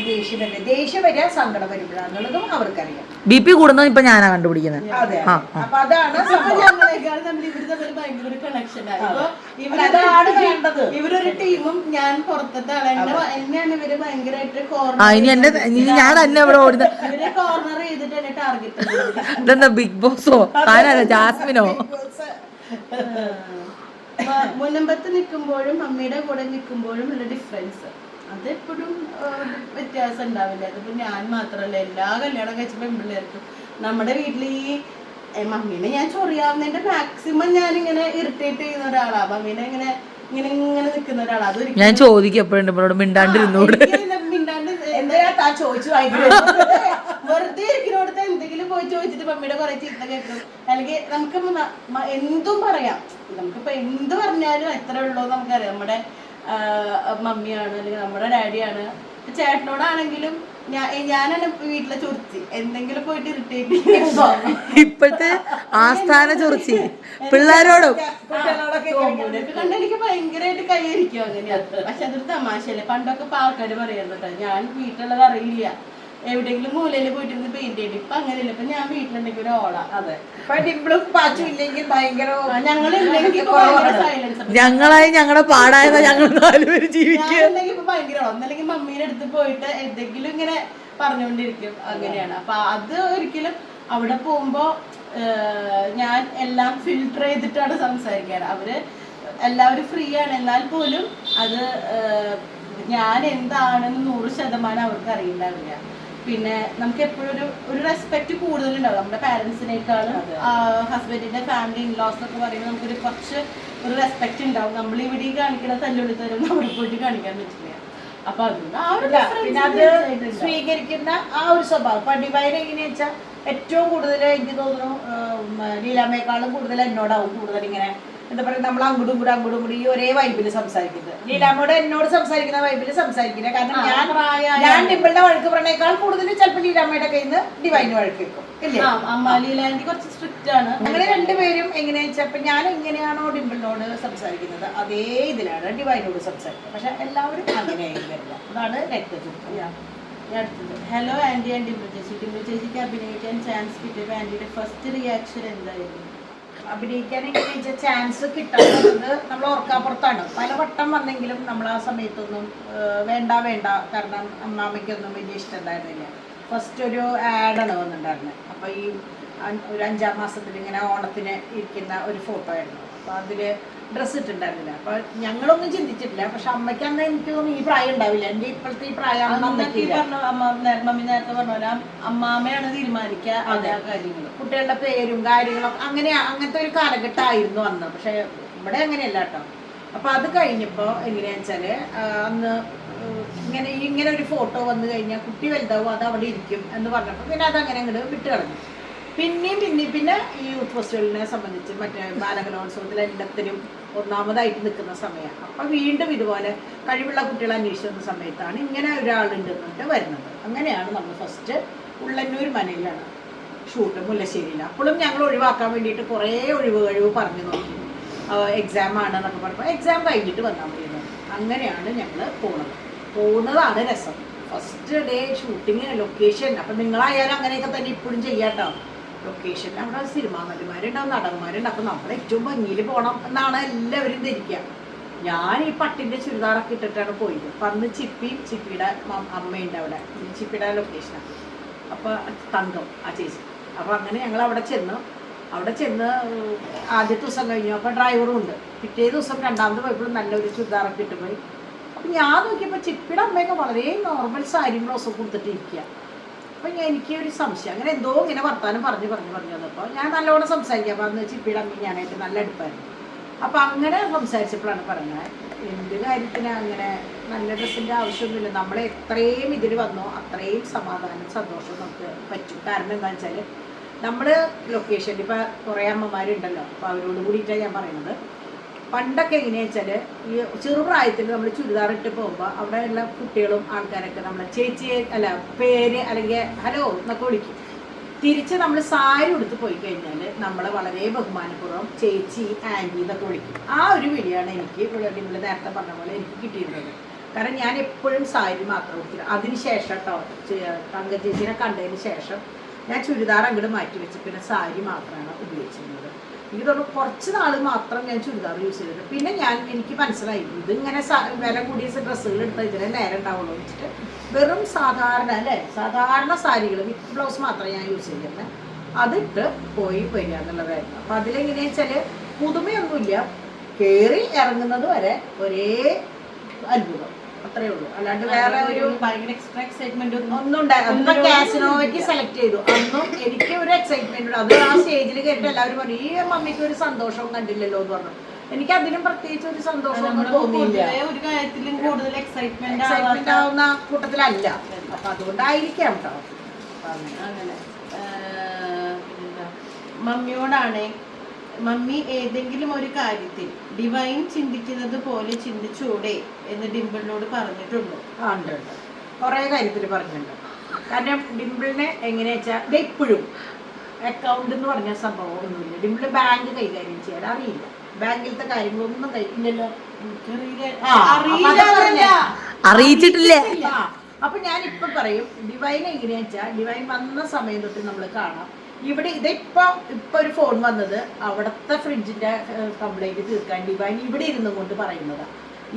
ദേഷ്യം വരിക സങ്കടം വരുമ്പോഴാണെന്നുള്ളതും അവർക്കറിയാം. BP കൂടുന്നത് ഇപ്പൊ ഞാനാ കണ്ടുപിടിക്കുന്നത്. അതെ, അപ്പൊ അതാണ് ഭയങ്കര കണക്ഷൻ ആയി. അതാണ് വേണ്ടത്. ഇവരൊരു ടീമും ഞാൻ പുറത്തത്തെ എന്നെയാണ് ഇവര് ഭയങ്കരമായിട്ട് ഞാൻ തന്നെ ഇവിടെ ഓടുന്നത്. ഇവരെ കോർണർ ചെയ്തിട്ട് എന്നെ ടാർഗറ്റ്. ഇതെന്താ ബിഗ് ബോസോ താനാ ജാസ്മിനോ? മുനമ്പത്ത് നിൽക്കുമ്പോഴും മമ്മിയുടെ കൂടെ നിൽക്കുമ്പോഴും ഉള്ള ഡിഫറൻസ് അതെപ്പോഴും വ്യത്യാസം ഉണ്ടാവില്ല. അതിപ്പോ ഞാൻ മാത്രമല്ല, എല്ലാ കല്യാണം കഴിച്ച പെൺപിള്ളേർക്കും നമ്മുടെ വീട്ടിൽ ഈ മമ്മീനെ ഞാൻ ചൊറിയാവുന്നതിന്റെ മാക്സിമം ഞാനിങ്ങനെ ഇറിറ്റേറ്റ് ചെയ്യുന്ന ഒരാളാ. മമ്മീനെ ഇങ്ങനെ നിൽക്കുന്ന ഒരാളാ. അതൊരിക്കലും ഞാൻ ചോദിക്കും എപ്പോഴും ഇവരോട് മിണ്ടാണ്ടിരുന്നൂടെ, മിണ്ടാണ്ട് ചോദിച്ചു വെറുതെ ഇരിക്കുന്നോടത്ത് എന്തെങ്കിലും പോയി ചോദിച്ചിട്ട് മമ്മിയുടെ കുറെ ചീത്ത കേൾക്കും. അല്ലെങ്കിൽ നമുക്ക് എന്തും പറയാം, നമുക്കിപ്പോ എന്ത് പറഞ്ഞാലും എത്ര ഉള്ളൂ നമുക്കറിയാം. നമ്മുടെ മമ്മിയാണ് അല്ലെങ്കിൽ നമ്മുടെ ഡാഡിയാണ്. ചേട്ടനോടാണെങ്കിലും ഞാനാണ് വീട്ടിലെ ചൊറിച്ച് എന്തെങ്കിലും പോയിട്ട് ഇറിറ്റേറ്റ് ചെയ്യുമ്പോ ഇപ്പോഴത്തെ ആസ്ഥാന ചൊറിച്ചി പിള്ളേരോടും കണ്ട എനിക്ക് ഭയങ്കരമായിട്ട് കൈയിരിക്കും അങ്ങനെയാണ്. പക്ഷെ അതൊരു തമാശയല്ലേ. പണ്ടൊക്കെ ആൾക്കാര് പറയാറുണ്ട് ഞാൻ വീട്ടിലുള്ളത് അറിയില്ല, എവിടെയെങ്കിലും മൂലയില് പോയിട്ടിരുന്ന് പെയിന്റ് ചെയ്യും. ഇപ്പൊ അങ്ങനെയല്ല, ഇപ്പൊ ഞാൻ വീട്ടിലുണ്ടെങ്കിൽ ഒരു ഓളാ. അതെ, ഞങ്ങളായി ഞങ്ങളുടെ പാടായത് ഞങ്ങൾ 4 പേര് ജീവിക്കുക. ഇപ്പൊ ഭയങ്കര ഒന്നല്ലെങ്കിൽ മമ്മീന്റെ അടുത്ത് പോയിട്ട് എന്തെങ്കിലും ഇങ്ങനെ പറഞ്ഞുകൊണ്ടിരിക്കും. അങ്ങനെയാണ്. അപ്പൊ അത് ഒരിക്കലും അവിടെ പോകുമ്പോ ഞാൻ എല്ലാം ഫിൽട്ടർ ചെയ്തിട്ടാണ് സംസാരിക്കാറ്. അവര് എല്ലാവരും ഫ്രീ ആണ്, എന്നാൽ പോലും അത് ഞാൻ എന്താണെന്ന് 100% അവർക്ക് അറിയില്ലാവില്ല. പിന്നെ നമുക്ക് എപ്പോഴും ഒരു റെസ്പെക്ട് കൂടുതലുണ്ടാവും നമ്മുടെ പാരന്റ്സിനേക്കാളും ഹസ്ബൻഡിന്റെ ഫാമിലി ഇൻലോസ് എന്നൊക്കെ പറയുമ്പോൾ നമുക്കൊരു കുറച്ച് ഒരു റെസ്പെക്ട് ഉണ്ടാവും. നമ്മൾ ഇവിടെ കാണിക്കുന്ന തല്ലുള്ളി തരും നമ്മുടെ പോയിട്ട് കാണിക്കാൻ പറ്റില്ല. അപ്പൊ അതുകൊണ്ട് ആ ഒരു പിന്നെ അത് സ്വീകരിക്കുന്ന ആ ഒരു സ്വഭാവം. അപ്പൊ ഡിവൈൻ എങ്ങനെയാ വെച്ചാൽ ഏറ്റവും കൂടുതൽ എനിക്ക് തോന്നുന്നു ലീലാമ്മയെക്കാളും കൂടുതൽ എന്നോടാവും കൂടുതൽ ഇങ്ങനെ എന്താ പറയുക, നമ്മൾ അങ്ങോട്ടും കൂടി ഈ ഒരേ വൈബിൽ സംസാരിക്കുന്നത്. ലീലാമ്മയോട് എന്നോട് സംസാരിക്കുന്ന വൈബിൽ സംസാരിക്കില്ല. കാരണം ഞാൻ ഡിമ്പിളിന്റെ വഴക്ക് പറഞ്ഞേക്കാൾ കൂടുതൽ ചിലപ്പോൾ ലീലാമ്മയുടെ കയ്യിൽ നിന്ന് ഡിവൈന് വഴക്ക് വെക്കും ഇല്ലേ. കുറച്ച് സ്ട്രിക്റ്റ് ആണ്. അങ്ങനെ രണ്ടുപേരും എങ്ങനെയാ വെച്ചാൽ ഇപ്പൊ ഞാൻ എങ്ങനെയാണോ ഡിമ്പിളിനോട് സംസാരിക്കുന്നത് അതേ ഇതിലാണ് ഡിവൈനോട് സംസാരിക്കുന്നത്. പക്ഷെ എല്ലാവരും അങ്ങനെയായിരിക്കും വരുന്നത്. അതാണ് രക്തചുരുക്കം. ഹലോ ആന്റി ആൻഡ് ഡിംപിൾ ചേച്ചി. ഡിംപിൾ ചേച്ചിക്ക് അഭിനയിക്കാൻ ചാൻസ് കിട്ടിയപ്പോൾ ആന്റിയുടെ ഫസ്റ്റ് റിയാക്ഷൻ എന്തായിരുന്നു? അഭിനയിക്കാൻ എങ്ങനെയാ ചാൻസ് കിട്ടാത്തത് നമ്മൾ ഓർക്കാപ്പുറത്താണ്. പലവട്ടം വന്നെങ്കിലും നമ്മൾ ആ സമയത്തൊന്നും വേണ്ട കാരണം അമ്മാമ്മയ്ക്കൊന്നും വലിയ ഇഷ്ടം ഉണ്ടായിരുന്നില്ല. ഫസ്റ്റ് ഒരു ആഡാണ് വന്നിട്ടുണ്ടായിരുന്നത്. അപ്പോൾ ഈ ഒരു 5-ാം മാസത്തിൽ ഇങ്ങനെ ഓണത്തിന് ഇരിക്കുന്ന ഒരു ഫോട്ടോ ആയിരുന്നു. അപ്പോൾ അതിൽ ഡ്രസ്സ് ഇട്ടുണ്ടായിരുന്നില്ല. അപ്പോൾ ഞങ്ങളൊന്നും ചിന്തിച്ചിട്ടില്ല. പക്ഷെ അമ്മയ്ക്ക് അന്ന് എനിക്ക് തോന്നുന്നു ഈ പ്രായം ഉണ്ടാവില്ല. എൻ്റെ ഇപ്പോഴത്തെ ഈ പ്രായം മമ്മി നേരത്തെ പറഞ്ഞ അമ്മാമ്മയാണ് തീരുമാനിക്കുക അതേ കാര്യങ്ങൾ, കുട്ടികളുടെ പേരും കാര്യങ്ങളൊക്കെ അങ്ങനത്തെ ഒരു കാലഘട്ടമായിരുന്നു അന്ന്. പക്ഷെ ഇവിടെ അങ്ങനെയല്ല കേട്ടോ. അപ്പോൾ അത് കഴിഞ്ഞപ്പോൾ എങ്ങനെയാണെന്ന് വെച്ചാൽ അന്ന് ഇങ്ങനെ ഒരു ഫോട്ടോ വന്നു കഴിഞ്ഞാൽ കുട്ടി വലുതാവും, അത് അവിടെ ഇരിക്കും എന്ന് പറഞ്ഞപ്പോൾ പിന്നെ അതങ്ങനെ അങ്ങോട്ട് വിട്ട് കളഞ്ഞു. പിന്നെ ഈ യൂത്ത് ഫെസ്റ്റിവലിനെ സംബന്ധിച്ച് മറ്റേ ബാലകലോത്സവത്തിൽ എല്ലാത്തിനും ഒന്നാമതായിട്ട് നിൽക്കുന്ന സമയം. അപ്പം വീണ്ടും ഇതുപോലെ കഴിവുള്ള കുട്ടികളെ അന്വേഷിച്ച് വന്ന സമയത്താണ് ഇങ്ങനെ ഒരാളുണ്ടെന്നിട്ട് വരുന്നത്. അങ്ങനെയാണ് നമ്മൾ ഫസ്റ്റ് ഉള്ളന്നൂർ മനയിലാണ് ഷൂട്ട്, മുല്ലശ്ശേരിയിൽ. അപ്പോഴും ഞങ്ങൾ ഒഴിവാക്കാൻ വേണ്ടിയിട്ട് കുറേ ഒഴിവ് പറഞ്ഞു നോക്കി. എക്സാം ആണെന്നൊക്കെ പറഞ്ഞപ്പോൾ എക്സാം കഴിഞ്ഞിട്ട് വന്നാൽ മതിയെന്ന്. അങ്ങനെയാണ് ഞങ്ങൾ പോകുന്നതാണ് രസം. First day shooting location. അപ്പം നിങ്ങളായാലും അങ്ങനെയൊക്കെ തന്നെ ഇപ്പോഴും ചെയ്യാട്ടോ. ലൊക്കേഷൻ അവിടെ സിനിമാ നടിമാരുണ്ടാവും, നടന്മാരുണ്ടാവും. അപ്പം നമ്മൾ ഏറ്റവും ഭംഗിയിൽ പോകണം എന്നാണ് എല്ലാവരും ധരിക്കുക. ഞാൻ ഈ പട്ടിൻ്റെ ചുരിദാറൊക്കെ ഇട്ടിട്ടാണ് പോയത്. അപ്പം അന്ന് ചിപ്പിയുടെ അമ്മയുണ്ട് അവിടെ, ചിപ്പിയുടെ ലൊക്കേഷനാണ്. അപ്പോൾ തങ്കം ആ ചേച്ചി. അപ്പോൾ അങ്ങനെ ഞങ്ങൾ അവിടെ ചെന്ന് ആദ്യത്തെ ദിവസം കഴിഞ്ഞു. അപ്പോൾ ഡ്രൈവറും ഉണ്ട്. പിറ്റേ ദിവസം രണ്ടാമത് പോയപ്പോഴും നല്ലൊരു ചുരിദാറൊക്കെ ഇട്ട് പോയി. അപ്പം ഞാൻ നോക്കിയപ്പോൾ ചിപ്പിയുടെ അമ്മയൊക്കെ വളരെ നോർമൽ സാരിയും ബ്ലൗസും കൊടുത്തിട്ടിരിക്കുക. അപ്പം എനിക്ക് ഒരു സംശയം, അങ്ങനെ എന്തോ ഇങ്ങനെ വർത്താനം പറഞ്ഞു വന്നപ്പോൾ ഞാൻ നല്ലോണം സംസാരിക്കാം. അപ്പോൾ അന്ന് ചിപ്പിയുടെ അമ്മ ഞാനായിട്ട് നല്ല അടുപ്പായിരുന്നു. അപ്പം അങ്ങനെ സംസാരിച്ചപ്പോഴാണ് പറഞ്ഞത്, എന്ത് കാര്യത്തിന് അങ്ങനെ നല്ല ഡ്രസ്സിൻ്റെ ആവശ്യമൊന്നുമില്ല. നമ്മൾ എത്രയും ഇതിൽ വന്നോ അത്രയും സമാധാനം സന്തോഷം നമുക്ക് പറ്റും. കാരണം എന്താണെന്ന് വെച്ചാൽ നമ്മൾ ലൊക്കേഷനിൽ ഇപ്പോൾ കുറേ അമ്മമാരുണ്ടല്ലോ. അപ്പോൾ അവരോട് കൂടിയിട്ടാണ് ഞാൻ പറയുന്നത്. പണ്ടൊക്കെ എങ്ങനെയാണെന്ന് വെച്ചാൽ ഈ ചെറുപ്രായത്തിൽ നമ്മൾ ചുരിദാറിട്ട് പോകുമ്പോൾ അവിടെയുള്ള കുട്ടികളും ആൾക്കാരൊക്കെ നമ്മളെ ചേച്ചിയെ പേര് അല്ലെങ്കിൽ ഹലോ എന്നൊക്കെ വിളിക്കും. തിരിച്ച് നമ്മൾ സാരി ഉടുത്ത് പോയി കഴിഞ്ഞാൽ നമ്മളെ വളരെ ബഹുമാനപൂർവ്വം ചേച്ചി, ആൻറ്റി എന്നൊക്കെ വിളിക്കും. ആ ഒരു വിളിയാണ് എനിക്ക് നിങ്ങൾ നേരത്തെ പറഞ്ഞ പോലെ എനിക്ക് കിട്ടിയിരുന്നത്. കാരണം ഞാൻ എപ്പോഴും സാരി മാത്രം ഉടുത്തില്ല. അതിനുശേഷം കേട്ടോ തങ്ക ചേച്ചീനെ കണ്ടതിന് ശേഷം ഞാൻ ചുരിദാർ അങ്ങോട്ട് മാറ്റി വെച്ച് പിന്നെ സാരി മാത്രമാണ് ഉപയോഗിച്ചിരുന്നത്. എനിക്ക് തോന്നുന്നു കുറച്ച് നാൾ മാത്രം ഞാൻ ചുരിദാർ യൂസ് ചെയ്തിട്ടുണ്ട്. പിന്നെ എനിക്ക് മനസ്സിലായി ഇതിങ്ങനെ വില കൂടിയ ഡ്രസ്സുകൾ എടുത്താൽ ഇതിനെ നേരം ഉണ്ടാവുള്ളൂ വെച്ചിട്ട് വെറും സാധാരണ സാരികൾ വിത്ത് ബ്ലൗസ് മാത്രമേ ഞാൻ യൂസ് ചെയ്തിരുന്നത്. അതിട്ട് പോയി വരിക എന്നുള്ളതായിരുന്നു. അപ്പം അതിലെങ്ങനെയാ വെച്ചാൽ പുതുമയൊന്നുമില്ല. കയറി ഇറങ്ങുന്നത് വരെ ഒരേ അത്ഭുതം, അത്രേ ഉള്ളൂ. അല്ലാണ്ട് വേറെ ഒരു ഭയങ്കര എക്സ്ട്രാ എക്സൈറ്റ്മെന്റ് ഒന്നും ഉണ്ടായിരുന്നു. കാസിനോയ്ക്ക് സെലക്ട് ചെയ്തു. അന്നും എനിക്ക് ഒരു എക്സൈറ്റ്മെന്റ് ഉണ്ട്. അത് ആ സ്റ്റേജിൽ കേട്ട് എല്ലാവരും പറഞ്ഞു ഈ മമ്മിക്ക് ഒരു സന്തോഷവും കണ്ടില്ലല്ലോ എന്ന് പറഞ്ഞു. എനിക്ക് അതിനും പ്രത്യേകിച്ച് ഒരു സന്തോഷമൊന്നും തോന്നിയില്ല. ഒരു കാര്യത്തിലും കൂടുതൽ എക്സൈറ്റ്മെന്റ് ആവുന്ന കൂട്ടത്തിലല്ല. അപ്പൊ അതുകൊണ്ടായിരിക്കാം കേട്ടോ. അങ്ങനെ മമ്മിയോടാണ്, മമ്മി ഏതെങ്കിലും ഒരു കാര്യത്തിൽ ഡിവൈൻ ചിന്തിക്കുന്നത് പോലെ ചിന്തിച്ചൂടെ എന്ന് ഡിംപിളിനോട് പറഞ്ഞിട്ടുണ്ടോ? ഉണ്ട്, കുറേ കാര്യത്തിൽ പറഞ്ഞിട്ടുണ്ട്. കാരണം ഡിംപിളിനെ എങ്ങനെയാ വെച്ചാൽ ഇപ്പോഴും അക്കൗണ്ട് എന്ന് പറഞ്ഞ സംഭവം ഒന്നുമില്ല. ഡിംപിള് ബാങ്ക് കൈകാര്യം ചെയ്യാൻ അറിയില്ല. ബാങ്കിലത്തെ കാര്യങ്ങളൊന്നും കഴിയില്ലല്ലോ. അറിയിച്ചിട്ടില്ല. അപ്പൊ ഞാൻ ഇപ്പൊ പറയും ഡിവൈൻ എങ്ങനെയാ വെച്ചാൽ ഡിവൈൻ വന്ന സമയം തൊട്ട് നമ്മൾ കാണാം. ഇവിടെ ഇതിപ്പോ ഒരു ഫോൺ വന്നത് അവിടുത്തെ ഫ്രിഡ്ജിന്റെ കംപ്ലൈന്റ് തീർക്കാൻ ഡിവൈൻ ഇവിടെ ഇരുന്നു കൊണ്ട് പറയുന്നതാണ്.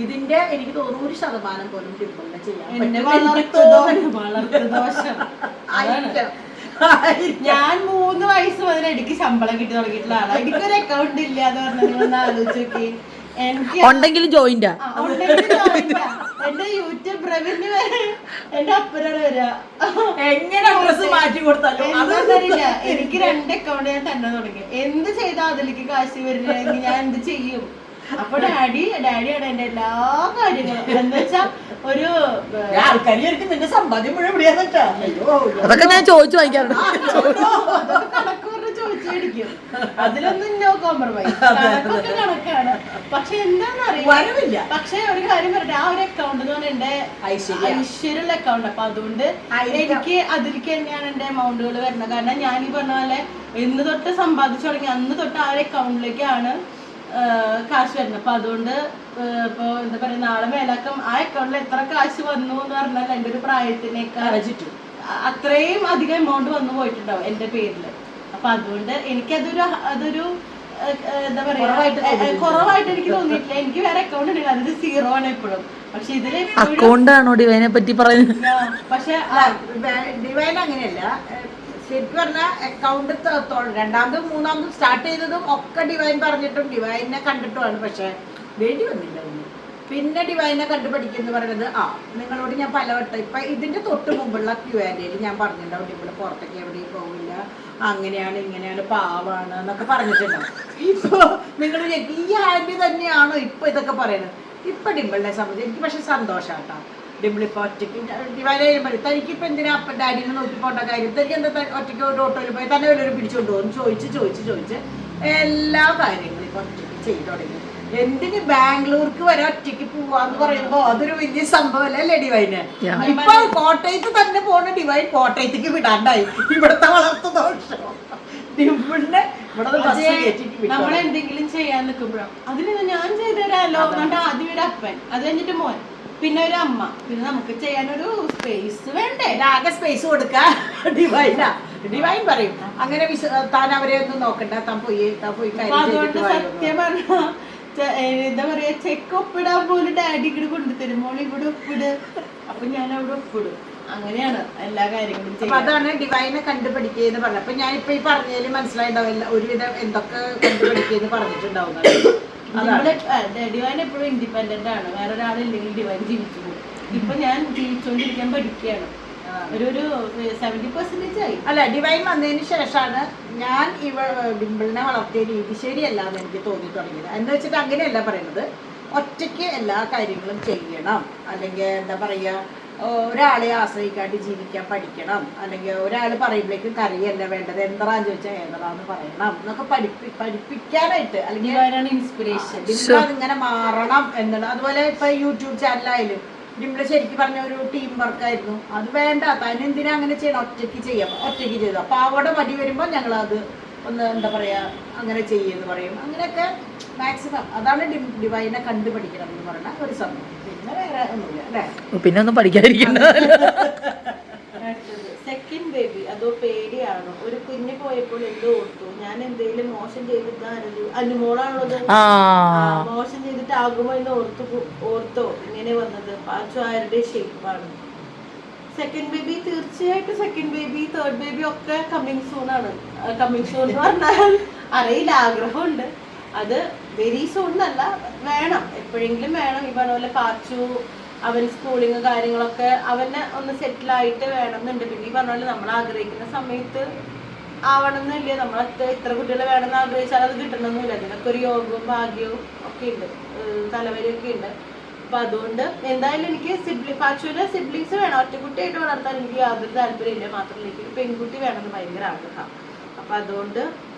ഇതിന്റെ എനിക്ക് തോന്നുന്നു 1% പോലും ഡിംപിളിനെ ചെയ്യാൻ ഞാൻ 3 വയസ്സ് മുതൽ എനിക്ക് ശമ്പളം കിട്ടി തുടങ്ങിയിട്ടുള്ള ആളാണ്. എനിക്കൊരു അക്കൗണ്ട് ഇല്ല എന്ന് പറഞ്ഞാൽ ആലോചിച്ച് നോക്കി. എനിക്ക് ഉണ്ടെങ്കിലും ജോയിന്റാ. എന്റെ യൂട്യൂബ് റവന്യൂ വരെ എന്റെ അപ്പനാണ് വരിക. എങ്ങനെ ഡ്രസ് മാറ്റി കൊടുത്താലും എന്താന്നറിയില്ല, എനിക്ക് 2 അക്കൗണ്ട് ഞാൻ തന്നെ തുടങ്ങി. എന്ത് ചെയ്താൽ അതിലേക്ക് കാശ് വരുന്നെങ്കിൽ ഞാൻ എന്ത് ചെയ്യും? അപ്പൊ ഡാഡിയാണ് എന്റെ എല്ലാ കാര്യങ്ങളും. എന്ന് വെച്ചാ ഒരു ആൾക്കാർക്ക് നിന്റെ സമ്പാദ്യം മുഴുവൻ എവിടെയാന്നിട്ടാ. അതൊക്കെ ഞാൻ ചോദിച്ചു വാങ്ങിക്കാറുണ്ട്. അതൊക്കെ കണക്ക് പറഞ്ഞ് ചോദിച്ചേടിക്കും. അതിലൊന്നും നോ കോംപ്രമൈസ്. കണക്കൊക്കെ കണക്കാണ്. പക്ഷെ എന്താന്നറിയില്ല. പക്ഷെ ഒരു കാര്യം പറയട്ടെ, ആ ഒരു അക്കൗണ്ട് എന്ന് പറഞ്ഞാൽ എന്റെ ഐശ്വര്യമുള്ള അക്കൗണ്ട്. അപ്പൊ അതുകൊണ്ട് എനിക്ക് അതിലേക്ക് തന്നെയാണ് എന്റെ എമൗണ്ടുകൾ വരുന്നത്. കാരണം ഞാൻ ഈ പറഞ്ഞ പോലെ എന്ന് തൊട്ട് സമ്പാദിച്ചു തുടങ്ങി അന്ന് തൊട്ട് ആ ഒരു അക്കൗണ്ടിലേക്കാണ് കാശ് വരുന്നത്. അപ്പൊ അതുകൊണ്ട് ഇപ്പൊ എന്താ പറയാ, നാളെ മേലാക്കം ആ അക്കൗണ്ടിൽ എത്ര കാശ് വന്നു എന്ന് പറഞ്ഞാൽ എന്റെ ഒരു പ്രായത്തിനേക്കാൾ അത്രയും അധികം എമൗണ്ട് വന്നു പോയിട്ടുണ്ടാവും എന്റെ പേരില്. അപ്പൊ അതുകൊണ്ട് അതൊരു എന്താ പറയാ, കുറവായിട്ട് എനിക്ക് തോന്നിയിട്ടില്ല. എനിക്ക് വേറെ അക്കൗണ്ട് ഉണ്ടെങ്കിൽ അതിൽ 0 ആണ് എപ്പോഴും. പക്ഷെ ഇതില് അക്കൗണ്ടാണോ ഡിവൈനെ പറ്റി പറയുന്നത്? പക്ഷെ ഡിവൈൻ അങ്ങനെയല്ല. ശരിക്കും പറഞ്ഞാൽ അക്കൗണ്ട് 2ാമതും 3ാമതും സ്റ്റാർട്ട് ചെയ്തതും ഒക്കെ ഡിവൈൻ പറഞ്ഞിട്ടും ഡിവൈനെ കണ്ടിട്ടുമാണ്. പക്ഷെ വേണ്ടി വന്നില്ല ഒന്നും. പിന്നെ ഡിവൈനെ കണ്ടുപഠിക്കുന്നു പറയുന്നത് നിങ്ങളോട് ഞാൻ പലവട്ടം ഇപ്പൊ ഇതിന്റെ തൊട്ട് മുമ്പുള്ള Q&Aയിൽ ഞാൻ പറഞ്ഞിട്ടുണ്ടാവും, ഇവിടെ പുറത്തേക്ക് എവിടെയും പോവില്ല, അങ്ങനെയാണ് ഇങ്ങനെയാണ്, പാവാണ് എന്നൊക്കെ പറഞ്ഞിട്ടുണ്ടാവും. ഇപ്പൊ നിങ്ങൾ ഈ ആന്റി തന്നെയാണോ ഇപ്പൊ ഇതൊക്കെ പറയുന്നത്? ഇപ്പൊ ഡിമ്പിളിനെ സംബന്ധിച്ച് എനിക്ക് പക്ഷെ സന്തോഷാട്ടോ. ഡിമ്പിളിപ്പോ ഒറ്റയ്ക്ക് ഡിവൈൻ ചെയ്യുമ്പോൾ തനിക്കിപ്പോൾ എന്തിനാ അപ്പം ഡാഡിനെ നോക്കി പോണ്ട കാര്യം, തനിക്ക് എന്താ ഒറ്റയ്ക്ക് ഒരു ഓട്ടോയിൽ പോയി തന്നെ വല്ലവരും പിടിച്ചുകൊണ്ട് പോകും ചോദിച്ച് എല്ലാ കാര്യങ്ങളും ഇപ്പൊ ഒറ്റയ്ക്ക് ചെയ്തു തുടങ്ങി. എന്തിന് ബാംഗ്ലൂർക്ക് വരെ ഒറ്റയ്ക്ക് പോവാന്ന് പറയുമ്പോ അതൊരു വലിയ സംഭവമല്ലേ ഡിവൈന്? ഇപ്പൊ കോട്ടയത്ത് തന്നെ പോണ ഡിവൈൻ കോട്ടയത്തേക്ക് വിടാണ്ടായി. ഇവിടുത്തെ വളർത്തു ദോഷം ഡിമ്പിളിനെ നമ്മളെന്തെങ്കിലും ചെയ്യാൻ നിൽക്കുമ്പോഴും അതിന് ഞാൻ ചെയ്തുതരാമല്ലോ എന്നിട്ട് ആദ്യം ഒരു അപ്പൻ, അത് കഴിഞ്ഞിട്ട് മോൻ, പിന്നെ ഒരു അമ്മ, പിന്നെ നമുക്ക് ചെയ്യാനൊരു സ്പേസ് വേണ്ടേ? ആകെ സ്പേസ് കൊടുക്ക ഡിവൈൻ പറയും അങ്ങനെ താൻ അവരെ ഒന്നും നോക്കണ്ട, താൻ പോയി അതുകൊണ്ട് സത്യം പറഞ്ഞ എന്താ പറയാ, ചെക്ക് ഒപ്പിടാൻ പോലും ഡാഡി ഇവിടെ കൊണ്ടുതരും, മോൾ ഇവിടെ ഒപ്പിട്, അപ്പൊ ഞാൻ അവിടെ ഒപ്പിടും. അങ്ങനെയാണ് എല്ലാ കാര്യങ്ങളും. അപ്പൊ അതാണ് ഡിവൈനെ കണ്ടുപിടിക്കുകയെന്ന് പറഞ്ഞത്. അപ്പൊ ഞാനിപ്പോ ഈ പറഞ്ഞതിൽ മനസ്സിലായിണ്ടാവില്ല ഒരുവിധം എന്തൊക്കെ കണ്ടുപിടിക്കുകയെന്ന് പറഞ്ഞിട്ടുണ്ടാവുന്നത്. ഡിവൈൻ എപ്പോഴും ഇൻഡിപെൻഡന്റ് ആണ്, വേറെ ഒരാളില്ലെങ്കിൽ ഡിവൈൻ ജീവിച്ചു പോകും. ഇപ്പൊ ഞാൻ ജീവിച്ചുകൊണ്ടിരിക്കാൻ പഠിക്കുകയാണ്. ഒരു 70% ആയി. അല്ല, ഡിവൈൻ വന്നതിന് ശേഷമാണ് ഞാൻ ഡിമ്പിളിനെ വളർത്തിയ രീതി ശരിയല്ല എന്ന് എനിക്ക് തോന്നി തുടങ്ങിയത്. എന്ന് വെച്ചിട്ട് അങ്ങനെയല്ല പറയുന്നത്, ഒറ്റയ്ക്ക് എല്ലാ കാര്യങ്ങളും ചെയ്യണം, അല്ലെങ്കിൽ എന്താ പറയുക, ഒരാളെ ആശ്രയിക്കാണ്ട് ജീവിക്കാൻ പഠിക്കണം, അല്ലെങ്കിൽ ഒരാൾ പറയുമ്പോഴേക്കും കറിയല്ല വേണ്ടത്, എന്തറാന്ന് ചോദിച്ചാൽ ഏതറാന്ന് പറയണം എന്നൊക്കെ പഠിപ്പിക്കാനായിട്ട്, അല്ലെങ്കിൽ ഇൻസ്പിറേഷൻ അതിങ്ങനെ മാറണം എന്നാണ്. അതുപോലെ ഇപ്പൊ യൂട്യൂബ് ചാനലായാലും ഡിമ്പിള് ശരിക്കും പറഞ്ഞ ഒരു ടീം വർക്കായിരുന്നു. അത് വേണ്ട, അതിനെന്തിനാ അങ്ങനെ ചെയ്യണം, ഒറ്റയ്ക്ക് ചെയ്തു. അപ്പൊ അവിടെ മടി വരുമ്പോൾ ഞങ്ങളത് ഒന്ന് എന്താ പറയാ അങ്ങനെ ചെയ്യുമെന്ന് പറയും. അങ്ങനെയൊക്കെ മാക്സിമം അതാണ് ഡിവൈനെ കണ്ടുപഠിക്കണം എന്ന് പറയുന്ന ഒരു സംഭവം. പിന്നെ വേറെ ഒന്നുമില്ല അല്ലേ? പിന്നെ ഒന്നും പഠിക്കാതിരിക്കണ്ട. സെക്കൻഡ് ബേബി അതോ പേടിയാണോ? ഒരു കുഞ്ഞ് പോയപ്പോൾ എന്തോ ഓർത്തു, ഞാൻ എന്തെങ്കിലും മോശം ചെയ്തിട്ടാണല്ലോ, അനുമോളാണുള്ളത്, മോശം ചെയ്തിട്ടാകുമോ എന്ന് ഓർത്തോ ഇങ്ങനെ വന്നത്? പാച്ചു ആരുടെ ഷേപ്പാണ്? സെക്കൻഡ് ബേബി തീർച്ചയായിട്ടും സെക്കൻഡ് ബേബി, തേർഡ് ബേബി ഒക്കെ കമ്മിങ് സൂൺ ആണ്. കമ്മിങ് സൂൺ എന്ന് പറഞ്ഞാൽ അറിയില്ല, ആഗ്രഹമുണ്ട്. അത് വെരി സൂൺ എന്നല്ല, വേണം, എപ്പോഴെങ്കിലും വേണം. ഈ പറഞ്ഞ പോലെ പാച്ചു അവൻ സ്കൂളിങ് കാര്യങ്ങളൊക്കെ അവനെ ഒന്ന് സെറ്റിലായിട്ട് വേണം എന്നുണ്ട്. പിന്നെ ഈ പറഞ്ഞ പോലെ നമ്മൾ ആഗ്രഹിക്കുന്ന സമയത്ത് ആവണം എന്നില്ല. നമ്മൾ ഇത്ര കുട്ടികളെ വേണമെന്ന് ആഗ്രഹിച്ചാൽ അത് കിട്ടണമെന്നില്ല. അതിനൊക്കെ ഒരു യോഗവും ഭാഗ്യവും ഒക്കെ ഉണ്ട്, തലവരെയൊക്കെ ഉണ്ട്. അപ്പൊ അതുകൊണ്ട് എന്തായാലും എനിക്ക് പാച്ചുവിലെ സിബ്ലിങ്സ് വേണം. ഒറ്റക്കുട്ടിയായിട്ട് വളർത്താൻ എനിക്ക് യാതൊരു താല്പര്യമില്ല. മാത്രമല്ല എനിക്ക് ഒരു പെൺകുട്ടി വേണമെന്ന് ഭയങ്കര ആഗ്രഹം. അപ്പൊ അതുകൊണ്ട്